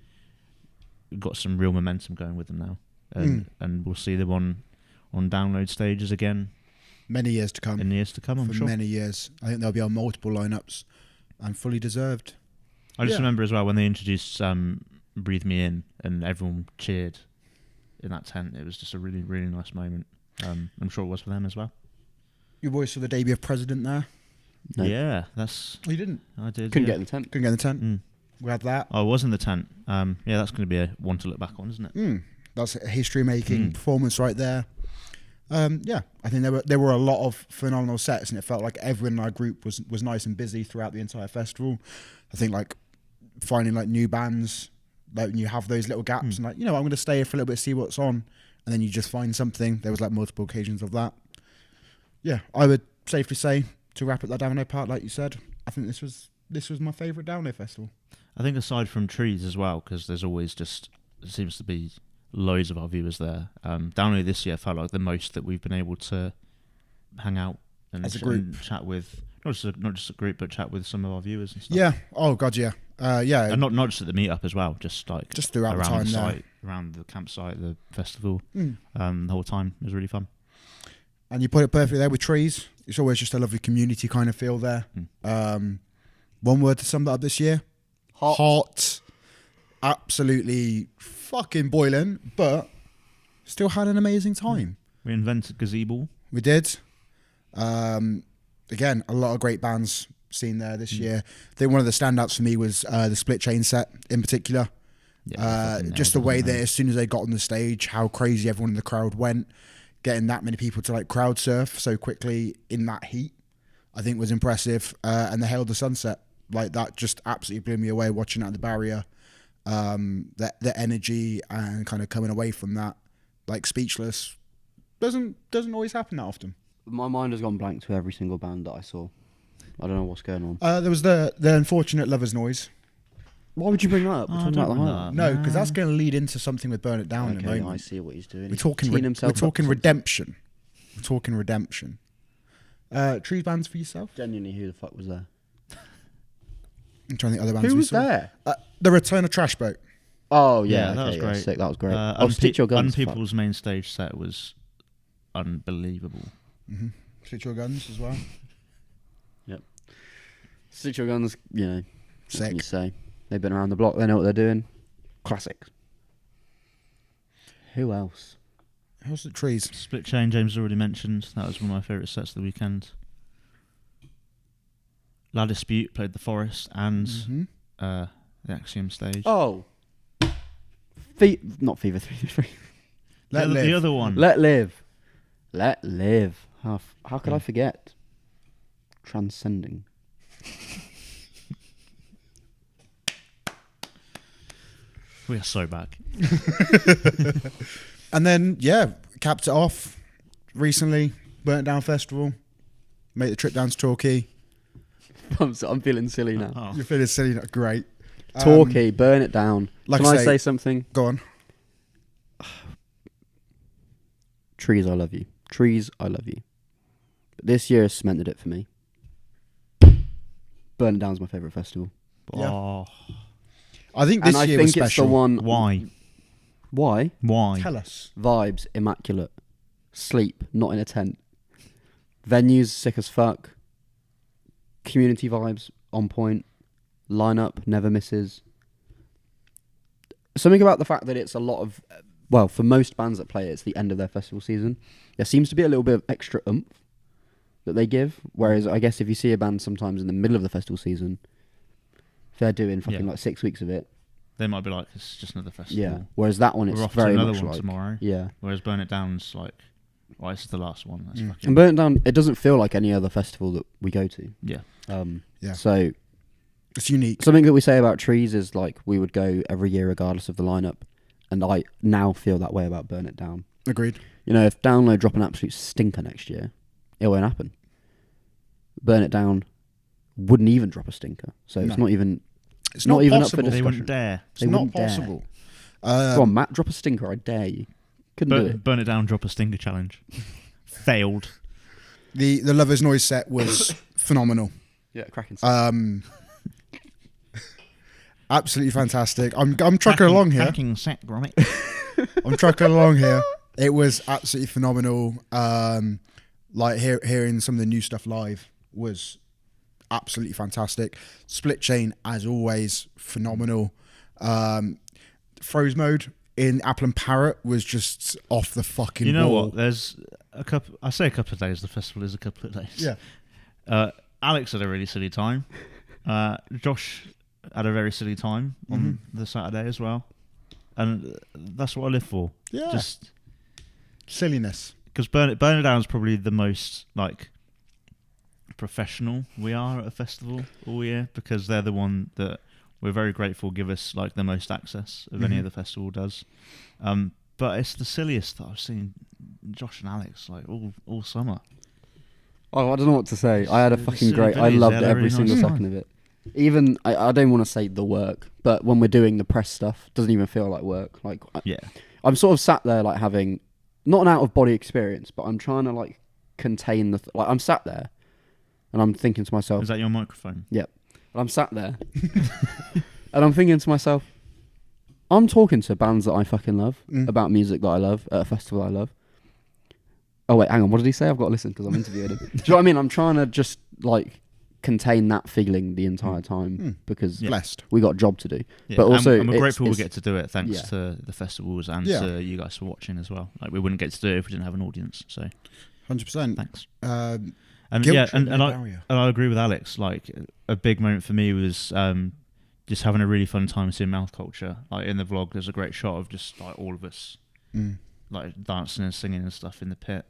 Speaker 3: got some real momentum going with them now. And we'll see them on download stages again.
Speaker 1: Many years to come.
Speaker 3: In years to come, I'm
Speaker 1: for
Speaker 3: sure.
Speaker 1: many years. I think they'll be on multiple lineups and fully deserved.
Speaker 3: I just remember as well when they introduced Breathe Me In and everyone cheered in that tent. It was just a really, really nice moment. I'm sure it was for them as well.
Speaker 1: Your voice for the debut of President there?
Speaker 2: No.
Speaker 3: Yeah, that's...
Speaker 1: Oh, you didn't?
Speaker 3: I did,
Speaker 2: Couldn't get in the tent.
Speaker 1: Couldn't get in the tent? We had that.
Speaker 3: Oh, it was in the tent. Yeah, that's going to be a one to look back on, isn't it?
Speaker 1: That's a history-making performance right there. Yeah, I think there were a lot of phenomenal sets, and it felt like everyone in our group was nice and busy throughout the entire festival. I think like finding like new bands, like when you have those little gaps, and like, you know, I'm going to stay here for a little bit, see what's on, and then you just find something. There was like multiple occasions of that. Yeah, I would safely say, to wrap up that Download part, like you said, I think this was my favourite Download festival.
Speaker 3: I think aside from Trees as well, because there's always just, it seems to be loads of our viewers there. Download this year felt like the most that we've been able to hang out and,
Speaker 1: as a group,
Speaker 3: and chat with, not just a group, but chat with some of our viewers and stuff.
Speaker 1: Yeah. Oh god, yeah. Yeah.
Speaker 3: And not just at the meetup as well, just
Speaker 1: throughout the time there,
Speaker 3: around the campsite, the festival, the whole time. It was really fun.
Speaker 1: And you put it perfectly there with Trees. It's always just a lovely community kind of feel there. One word to sum that up this year: hot. Absolutely fucking boiling, but still had an amazing time.
Speaker 3: We invented Gazebo.
Speaker 1: We did. Again, a lot of great bands seen there this year. I think one of the standouts for me was the Split Chain set in particular.
Speaker 3: Yeah,
Speaker 1: just the way that as soon as they got on the stage, how crazy everyone in the crowd went. Getting that many people to like crowd surf so quickly in that heat, I think was impressive. And the Hail of the Sunset, like that just absolutely blew me away watching at the barrier. The energy and kind of coming away from that, like speechless, doesn't always happen that often.
Speaker 2: My mind has gone blank to every single band that I saw. I don't know what's going on.
Speaker 1: There was the Unfortunate Lover's Noise.
Speaker 2: Why would you bring that up? We're talking about the heart.
Speaker 1: No, because that's going to lead into something with Burn It Down in a
Speaker 2: Okay,
Speaker 1: moment.
Speaker 2: I see what he's doing.
Speaker 1: We're talking redemption. We're talking redemption. Trees bands for yourself?
Speaker 2: Genuinely, who the fuck was there?
Speaker 1: I'm trying to think other bands
Speaker 2: Who
Speaker 1: we
Speaker 2: was
Speaker 1: saw.
Speaker 2: there?
Speaker 1: The Return of Trash Boat.
Speaker 2: Oh yeah,
Speaker 3: that was great.
Speaker 2: Sick, that was great.
Speaker 3: Stitch
Speaker 2: Your Guns.
Speaker 3: People's main stage set was unbelievable.
Speaker 1: Stitch Your Guns as well.
Speaker 2: Yep. Stitch Your Guns, you know,
Speaker 1: Sick.
Speaker 2: what can you say? They've been around the block. They know what they're doing. Classic. Who else?
Speaker 1: How's the Trees?
Speaker 3: Split Chain, James already mentioned. That was one of my favourite sets of the weekend. La Dispute played the Forest and the Axiom stage.
Speaker 2: Oh. Not Fever 3.
Speaker 3: The other one.
Speaker 2: Let Live. Let Live. How could I forget? Transcending.
Speaker 3: We are so back.
Speaker 1: And then, capped it off recently. Burnt Down Festival. Made the trip down to Torquay.
Speaker 2: I'm feeling silly now.
Speaker 3: Oh.
Speaker 1: You're feeling silly. Great.
Speaker 2: Torquay, Burn It Down.
Speaker 1: Like
Speaker 2: Can I
Speaker 1: say
Speaker 2: say something?
Speaker 1: Go on.
Speaker 2: Trees, I love you. Trees, I love you. But this year has cemented it for me. Burn It Down's my favourite festival.
Speaker 1: Yeah.
Speaker 3: Oh,
Speaker 1: I think this
Speaker 2: And I
Speaker 1: year
Speaker 2: think
Speaker 1: was special.
Speaker 2: it's the one.
Speaker 3: why?
Speaker 2: Why?
Speaker 3: Why?
Speaker 1: Tell us.
Speaker 2: Vibes, immaculate. Sleep, not in a tent. Venues, sick as fuck. Community vibes, on point. Lineup, never misses. Something about the fact that it's a lot of... Well, for most bands that play it, it's the end of their festival season. There seems to be a little bit of extra oomph that they give. Whereas, I guess if you see a band sometimes in the middle of the festival season, if they're doing fucking like 6 weeks of it...
Speaker 3: They might be like, it's just another festival.
Speaker 2: Yeah. Whereas that one,
Speaker 3: We're
Speaker 2: it's
Speaker 3: off
Speaker 2: very
Speaker 3: to another
Speaker 2: much
Speaker 3: one
Speaker 2: like...
Speaker 3: tomorrow.
Speaker 2: Yeah.
Speaker 3: Whereas Burn It Down's like, well, this is the last one. That's fucking...
Speaker 2: And Burn It Down, it doesn't feel like any other festival that we go to.
Speaker 3: Yeah.
Speaker 1: Yeah.
Speaker 2: So...
Speaker 1: It's unique.
Speaker 2: Something that we say about Trees is like we would go every year regardless of the lineup, and I now feel that way about Burn It Down.
Speaker 1: Agreed.
Speaker 2: You know, if Download drop an absolute stinker next year, it won't happen. Burn It Down wouldn't even drop a stinker, so it's not even.
Speaker 1: It's
Speaker 2: not even
Speaker 1: possible.
Speaker 2: up for
Speaker 3: They
Speaker 2: discussion.
Speaker 3: wouldn't dare.
Speaker 1: It's
Speaker 2: They
Speaker 1: not
Speaker 2: wouldn't dare.
Speaker 1: possible.
Speaker 2: Go on, Matt, drop a stinker. I dare you. Couldn't do it.
Speaker 3: Burn It Down, drop a stinker challenge. Failed.
Speaker 1: The Lovers Noise set was phenomenal.
Speaker 2: Yeah, cracking.
Speaker 1: Absolutely fantastic. I'm trucking along here.
Speaker 3: Cracking set, Gromit.
Speaker 1: I'm trucking along here. It was absolutely phenomenal. Like hearing some of the new stuff live was absolutely fantastic. Split Chain, as always, phenomenal. Froze Mode in Apple and Parrot was just off the fucking
Speaker 3: You know
Speaker 1: wall.
Speaker 3: what? There's a couple. I say a couple of days. The festival is a couple of days.
Speaker 1: Yeah.
Speaker 3: Alex had a really silly time. Josh had a very silly time on the Saturday as well, and that's what I live for.
Speaker 1: Yeah.
Speaker 3: Just
Speaker 1: Silliness.
Speaker 3: because Burn It Down is probably the most like professional we are at a festival all year, because they're the one that we're very grateful give us like the most access of any other festival does. But it's the silliest that I've seen Josh and Alex like all summer.
Speaker 2: Oh, I don't know what to say. I had a
Speaker 3: The
Speaker 2: fucking
Speaker 3: silly
Speaker 2: great... I
Speaker 3: billies,
Speaker 2: loved
Speaker 3: they had a
Speaker 2: every
Speaker 3: really
Speaker 2: single
Speaker 3: nice
Speaker 2: second
Speaker 3: time.
Speaker 2: of it. Even, I don't want to say the work, but when we're doing the press stuff, it doesn't even feel like work. Like,
Speaker 3: Yeah.
Speaker 2: I'm sort of sat there like having, not an out-of-body experience, but I'm trying to like contain the... like, I'm sat there and I'm thinking to myself...
Speaker 3: Is that your microphone?
Speaker 2: Yep. And I'm sat there and I'm thinking to myself, I'm talking to bands that I fucking love, about music that I love, at a festival I love. Oh, wait, hang on. What did he say? I've got to listen because I'm interviewing him. Do you know what I mean? I'm trying to just, like, contain that feeling the entire time because
Speaker 1: Blessed.
Speaker 2: we got a job to do.
Speaker 3: Yeah,
Speaker 2: But also...
Speaker 3: and we're grateful we
Speaker 2: it's-
Speaker 3: get to do it thanks
Speaker 2: yeah.
Speaker 3: to the festivals and
Speaker 1: Yeah.
Speaker 3: to you guys for watching as well. Like we wouldn't get to do it if we didn't have an audience. So
Speaker 1: 100%.
Speaker 3: thanks.
Speaker 1: Um,
Speaker 3: And
Speaker 1: guilt
Speaker 3: yeah,
Speaker 1: trip,
Speaker 3: and
Speaker 1: no
Speaker 3: I
Speaker 1: barrier.
Speaker 3: agree with Alex. Like a big moment for me was just having a really fun time seeing Mouth Culture. Like in the vlog, there's a great shot of just like all of us like dancing and singing and stuff in the pit.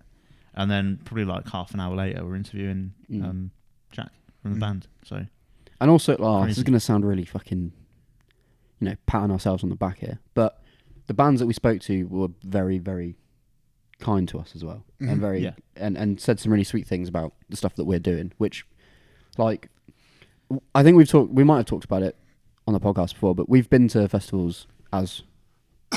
Speaker 3: And then probably like half an hour later, we're interviewing Jack from the band. So
Speaker 2: And also, this is
Speaker 3: Crazy.
Speaker 2: going to sound really fucking, you know, patting ourselves on the back here, but the bands that we spoke to were very, very kind to us as well, and very
Speaker 3: Yeah.
Speaker 2: and said some really sweet things about the stuff that we're doing, which, like, I think we might have talked about it on the podcast before, but we've been to festivals as,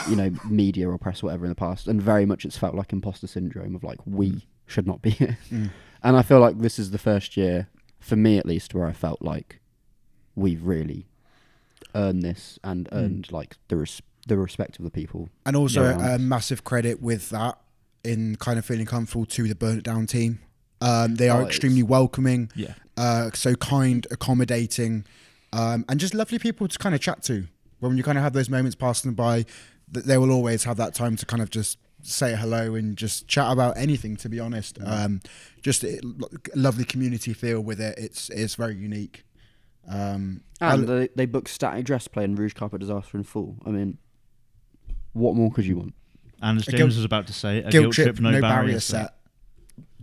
Speaker 2: you know, media or press or whatever in the past, and very much it's felt like imposter syndrome of like, we should not be here. And I feel like this is the first year, for me at least, where I felt like we've really earned this and earned like the respect of the people.
Speaker 1: And also
Speaker 2: around
Speaker 1: a
Speaker 2: us.
Speaker 1: massive credit with that in kind of feeling comfortable to the Burn It Down team. They are extremely welcoming, so kind, accommodating, and just lovely people to kind of chat to. When you kind of have those moments passing by, they will always have that time to kind of just say hello and just chat about anything, to be honest. Just a lovely community feel with it. It's very unique.
Speaker 2: And they booked Static Dress playing Rouge Carpet Disaster in full. I mean, what more could you want?
Speaker 3: and as
Speaker 1: A
Speaker 3: James
Speaker 1: guilt-
Speaker 3: was about to say, a
Speaker 1: Guilt Trip, no barrier set.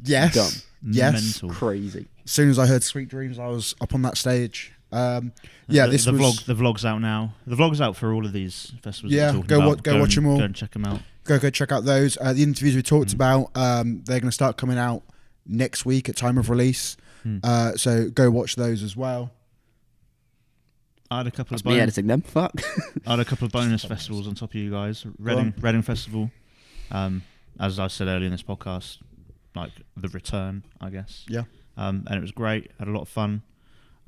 Speaker 1: Yes.
Speaker 2: Done.
Speaker 1: Yes.
Speaker 3: Mental.
Speaker 2: Crazy.
Speaker 1: As soon as I heard Sweet Dreams, I was up on that stage. Yeah,
Speaker 3: the
Speaker 1: was...
Speaker 3: the vlog's out now. The vlog's out for all of these festivals.
Speaker 1: Yeah,
Speaker 3: that we're talking about.
Speaker 1: go watch them all.
Speaker 3: Go and check them out.
Speaker 1: Go check out those. The interviews we talked about, they're going to start coming out next week at time of release. So go watch those as well.
Speaker 3: I had a couple
Speaker 2: That's
Speaker 3: of
Speaker 2: me editing them. Fuck.
Speaker 3: I had a couple of bonus festivals on top of you guys. Reading Festival, as I said earlier in this podcast, like the return, I guess.
Speaker 1: Yeah.
Speaker 3: And it was great. Had a lot of fun.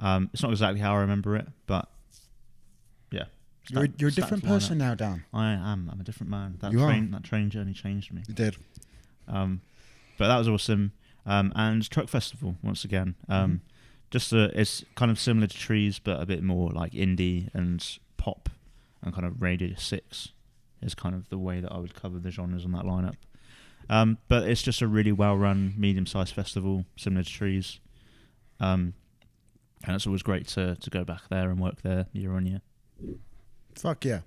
Speaker 3: It's not exactly how I remember it, but yeah.
Speaker 1: You're a different person now, Dan.
Speaker 3: I am. I'm a different man. That train journey changed me.
Speaker 1: You did.
Speaker 3: But that was awesome. And Truck Festival once again. It's kind of similar to Trees, but a bit more like indie and pop, and kind of Radio 6 is kind of the way that I would cover the genres on that lineup. But it's just a really well-run, medium-sized festival, similar to Trees. And it's always great to go back there and work there year on year.
Speaker 1: Fuck yeah.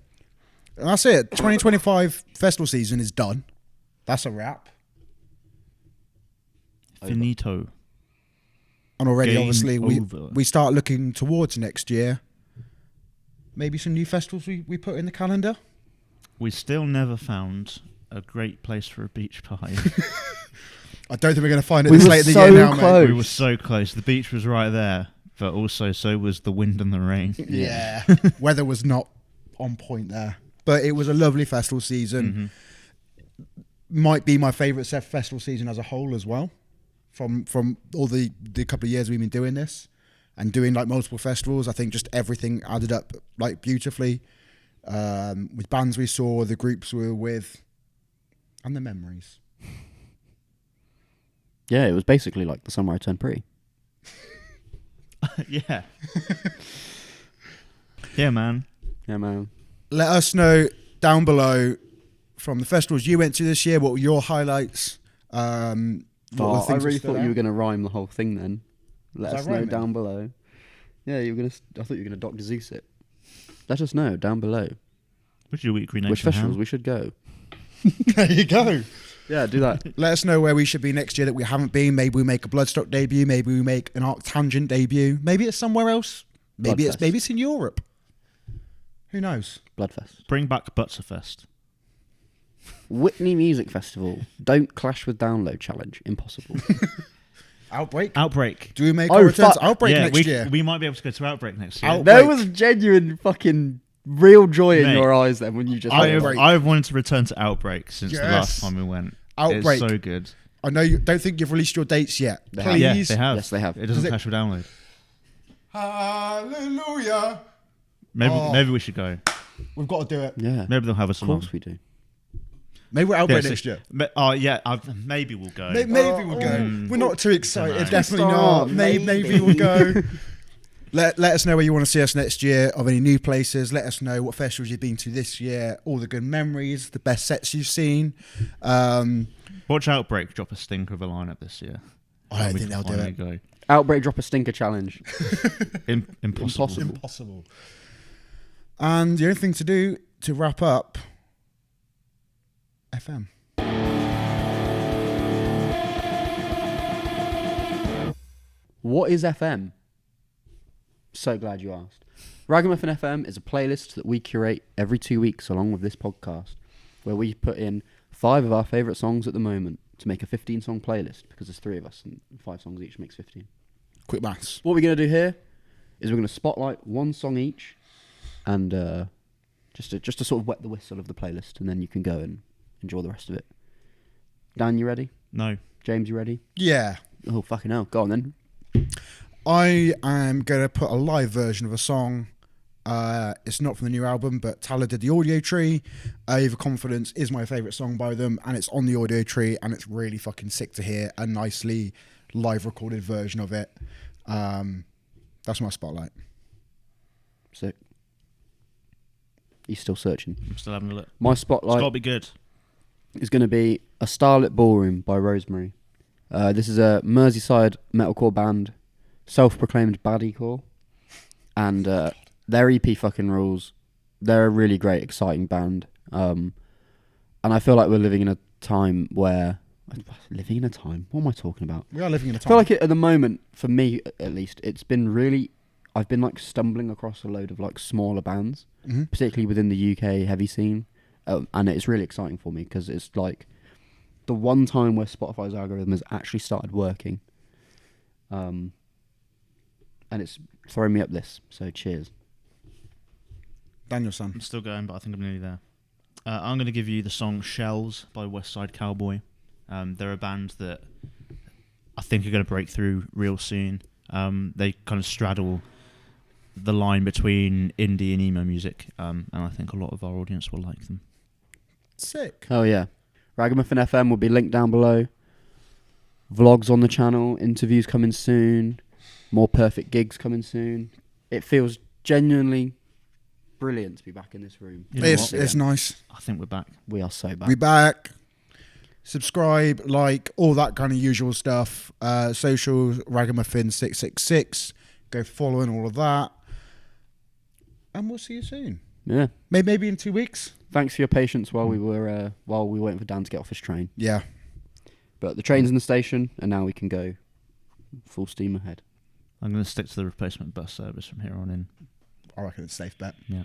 Speaker 1: And that's it. 2025 festival season is done. That's a wrap.
Speaker 3: Finito.
Speaker 1: And already,
Speaker 3: Game
Speaker 1: obviously,
Speaker 3: over.
Speaker 1: we start looking towards next year. Maybe some new festivals we put in the calendar.
Speaker 3: We still never found a great place for a beach party.
Speaker 1: I don't think we're going to find it
Speaker 2: We
Speaker 1: this
Speaker 2: were
Speaker 1: late in the
Speaker 2: so
Speaker 1: year now,
Speaker 2: close.
Speaker 1: mate.
Speaker 3: We were so close. The beach was right there, but also so was the wind and the rain.
Speaker 1: Yeah. Weather was not on point there. But it was a lovely festival season. Might be my favourite festival season as a whole as well. From all the couple of years we've been doing this and doing like multiple festivals, I think just everything added up like beautifully. With bands we saw, the groups we were with, and the memories.
Speaker 2: Yeah, it was basically like the summer I turned pretty.
Speaker 3: Yeah. Yeah, man.
Speaker 2: Yeah, man.
Speaker 1: Let us know down below from the festivals you went to this year. What were your highlights?
Speaker 2: Oh, I really thought you were going to rhyme the whole thing then. Let us know
Speaker 1: rhyming?
Speaker 2: down below. Yeah, I thought you were going to Dr. Zeus it. Let us know down below
Speaker 3: Which your weekly nation
Speaker 2: which festivals we should go.
Speaker 1: There you go.
Speaker 2: Yeah, do that.
Speaker 1: Let us know where we should be next year that we haven't been. Maybe we make a Bloodstock debut. Maybe we make an Arctangent debut. Maybe it's somewhere else. Maybe it's in Europe. Who knows?
Speaker 2: Bloodfest.
Speaker 3: Bring back Butterfest.
Speaker 2: Whitney Music Festival. Don't clash with download challenge. Impossible.
Speaker 1: Outbreak. Do we make our return
Speaker 2: fuck.
Speaker 1: to Outbreak next year?
Speaker 3: We might be able to go to Outbreak next year.
Speaker 1: Outbreak.
Speaker 2: There was genuine fucking real joy in
Speaker 3: Mate,
Speaker 2: your eyes then when you just
Speaker 3: I've wanted to return to Outbreak since the
Speaker 1: Yes.
Speaker 3: last time we went.
Speaker 1: Outbreak.
Speaker 3: It's so good.
Speaker 1: I know you don't think you've released your dates yet.
Speaker 2: They have.
Speaker 1: Please.
Speaker 3: Yeah, they have.
Speaker 2: Yes, they have.
Speaker 3: It doesn't
Speaker 1: Is it-
Speaker 3: clash with download.
Speaker 1: Hallelujah.
Speaker 3: Maybe we should go.
Speaker 1: We've got to do it.
Speaker 2: Yeah.
Speaker 3: Maybe they'll have us
Speaker 2: Of
Speaker 3: along.
Speaker 2: course we do.
Speaker 1: Maybe we're Outbreak
Speaker 3: Yeah,
Speaker 1: next year.
Speaker 3: Maybe we'll go.
Speaker 1: Maybe we'll go. We're not too excited.
Speaker 3: Dunno.
Speaker 1: Definitely
Speaker 2: Stop,
Speaker 1: not. Maybe we'll go. Let us know where you want to see us next year, of any new places. Let us know what festivals you've been to this year, all the good memories, the best sets you've seen.
Speaker 3: Watch Outbreak drop a stinker of a lineup this year.
Speaker 1: I don't
Speaker 3: We
Speaker 1: think
Speaker 3: can
Speaker 1: they'll do it.
Speaker 3: finally
Speaker 2: Outbreak drop a stinker challenge.
Speaker 3: go. Impossible.
Speaker 1: Impossible. And the only thing to do to wrap up, FM.
Speaker 2: What is FM? So glad you asked. Ragamuffin FM is a playlist that we curate every 2 weeks along with this podcast, where we put in 5 of our favourite songs at the moment to make a 15-song playlist, because there's 3 of us and 5 songs each makes 15.
Speaker 1: Quick maths.
Speaker 2: What we're going to do here is we're going to spotlight 1 song each and just to sort of wet the whistle of the playlist, and then you can go and enjoy the rest of it. Dan, you ready?
Speaker 3: No.
Speaker 2: James, you ready?
Speaker 1: Yeah.
Speaker 2: Oh, fucking hell. Go on then.
Speaker 1: I am going to put a live version of a song. It's not from the new album, but Tallah did the audio tree. Overconfidence is my favourite song by them, and it's on the audio tree, and it's really fucking sick to hear a nicely live recorded version of it. That's my spotlight.
Speaker 2: Sick. He's still searching.
Speaker 3: I'm still having a look.
Speaker 2: My
Speaker 3: It's got to
Speaker 2: spotlight
Speaker 3: be good.
Speaker 2: is going to be A Starlit Ballroom by Rosemary. This is a Merseyside metalcore band, self-proclaimed baddiecore, and their EP fucking rules. They're a really great, exciting band, and I feel like we're living in a time where... Living in a time? What am I talking about?
Speaker 1: We are living in a
Speaker 2: I
Speaker 1: time.
Speaker 2: feel like at the moment, for me at least, it's been really... I've been like stumbling across a load of like smaller bands, particularly within the UK heavy scene, and it's really exciting for me because it's like the one time where Spotify's algorithm has actually started working, and it's throwing me up this. So cheers.
Speaker 1: Daniel-san.
Speaker 3: I'm still going, but I think I'm nearly there. I'm going to give you the song Shells by West Side Cowboy. They're a band that I think are going to break through real soon. They kind of straddle the line between indie and emo music, and I think a lot of our audience will like them.
Speaker 1: Sick.
Speaker 2: Oh yeah, Ragamuffin FM will be linked down below. Vlogs on the channel, interviews coming soon, more perfect gigs coming soon. It feels genuinely brilliant to be back in this room.
Speaker 3: You know
Speaker 1: It's
Speaker 3: what?
Speaker 1: nice.
Speaker 3: I think we're back.
Speaker 2: We are so back.
Speaker 1: We back. Subscribe, like, all that kind of usual stuff. Socials, Ragamuffin666. Go following all of that. And we'll see you soon.
Speaker 2: Yeah.
Speaker 1: Maybe in 2 weeks.
Speaker 2: Thanks for your patience while we were waiting for Dan to get off his train.
Speaker 1: Yeah.
Speaker 2: But the train's in the station, and now we can go full steam ahead.
Speaker 3: I'm going to stick to the replacement bus service from here on in.
Speaker 1: I reckon it's a safe bet.
Speaker 3: Yeah.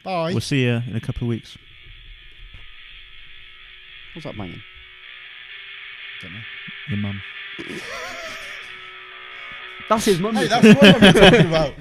Speaker 1: Bye.
Speaker 3: We'll see you in a couple of weeks.
Speaker 2: What's that banging?
Speaker 1: Don't know.
Speaker 3: Your mum.
Speaker 2: That's his mum.
Speaker 1: Hey, that's what I'm talking about.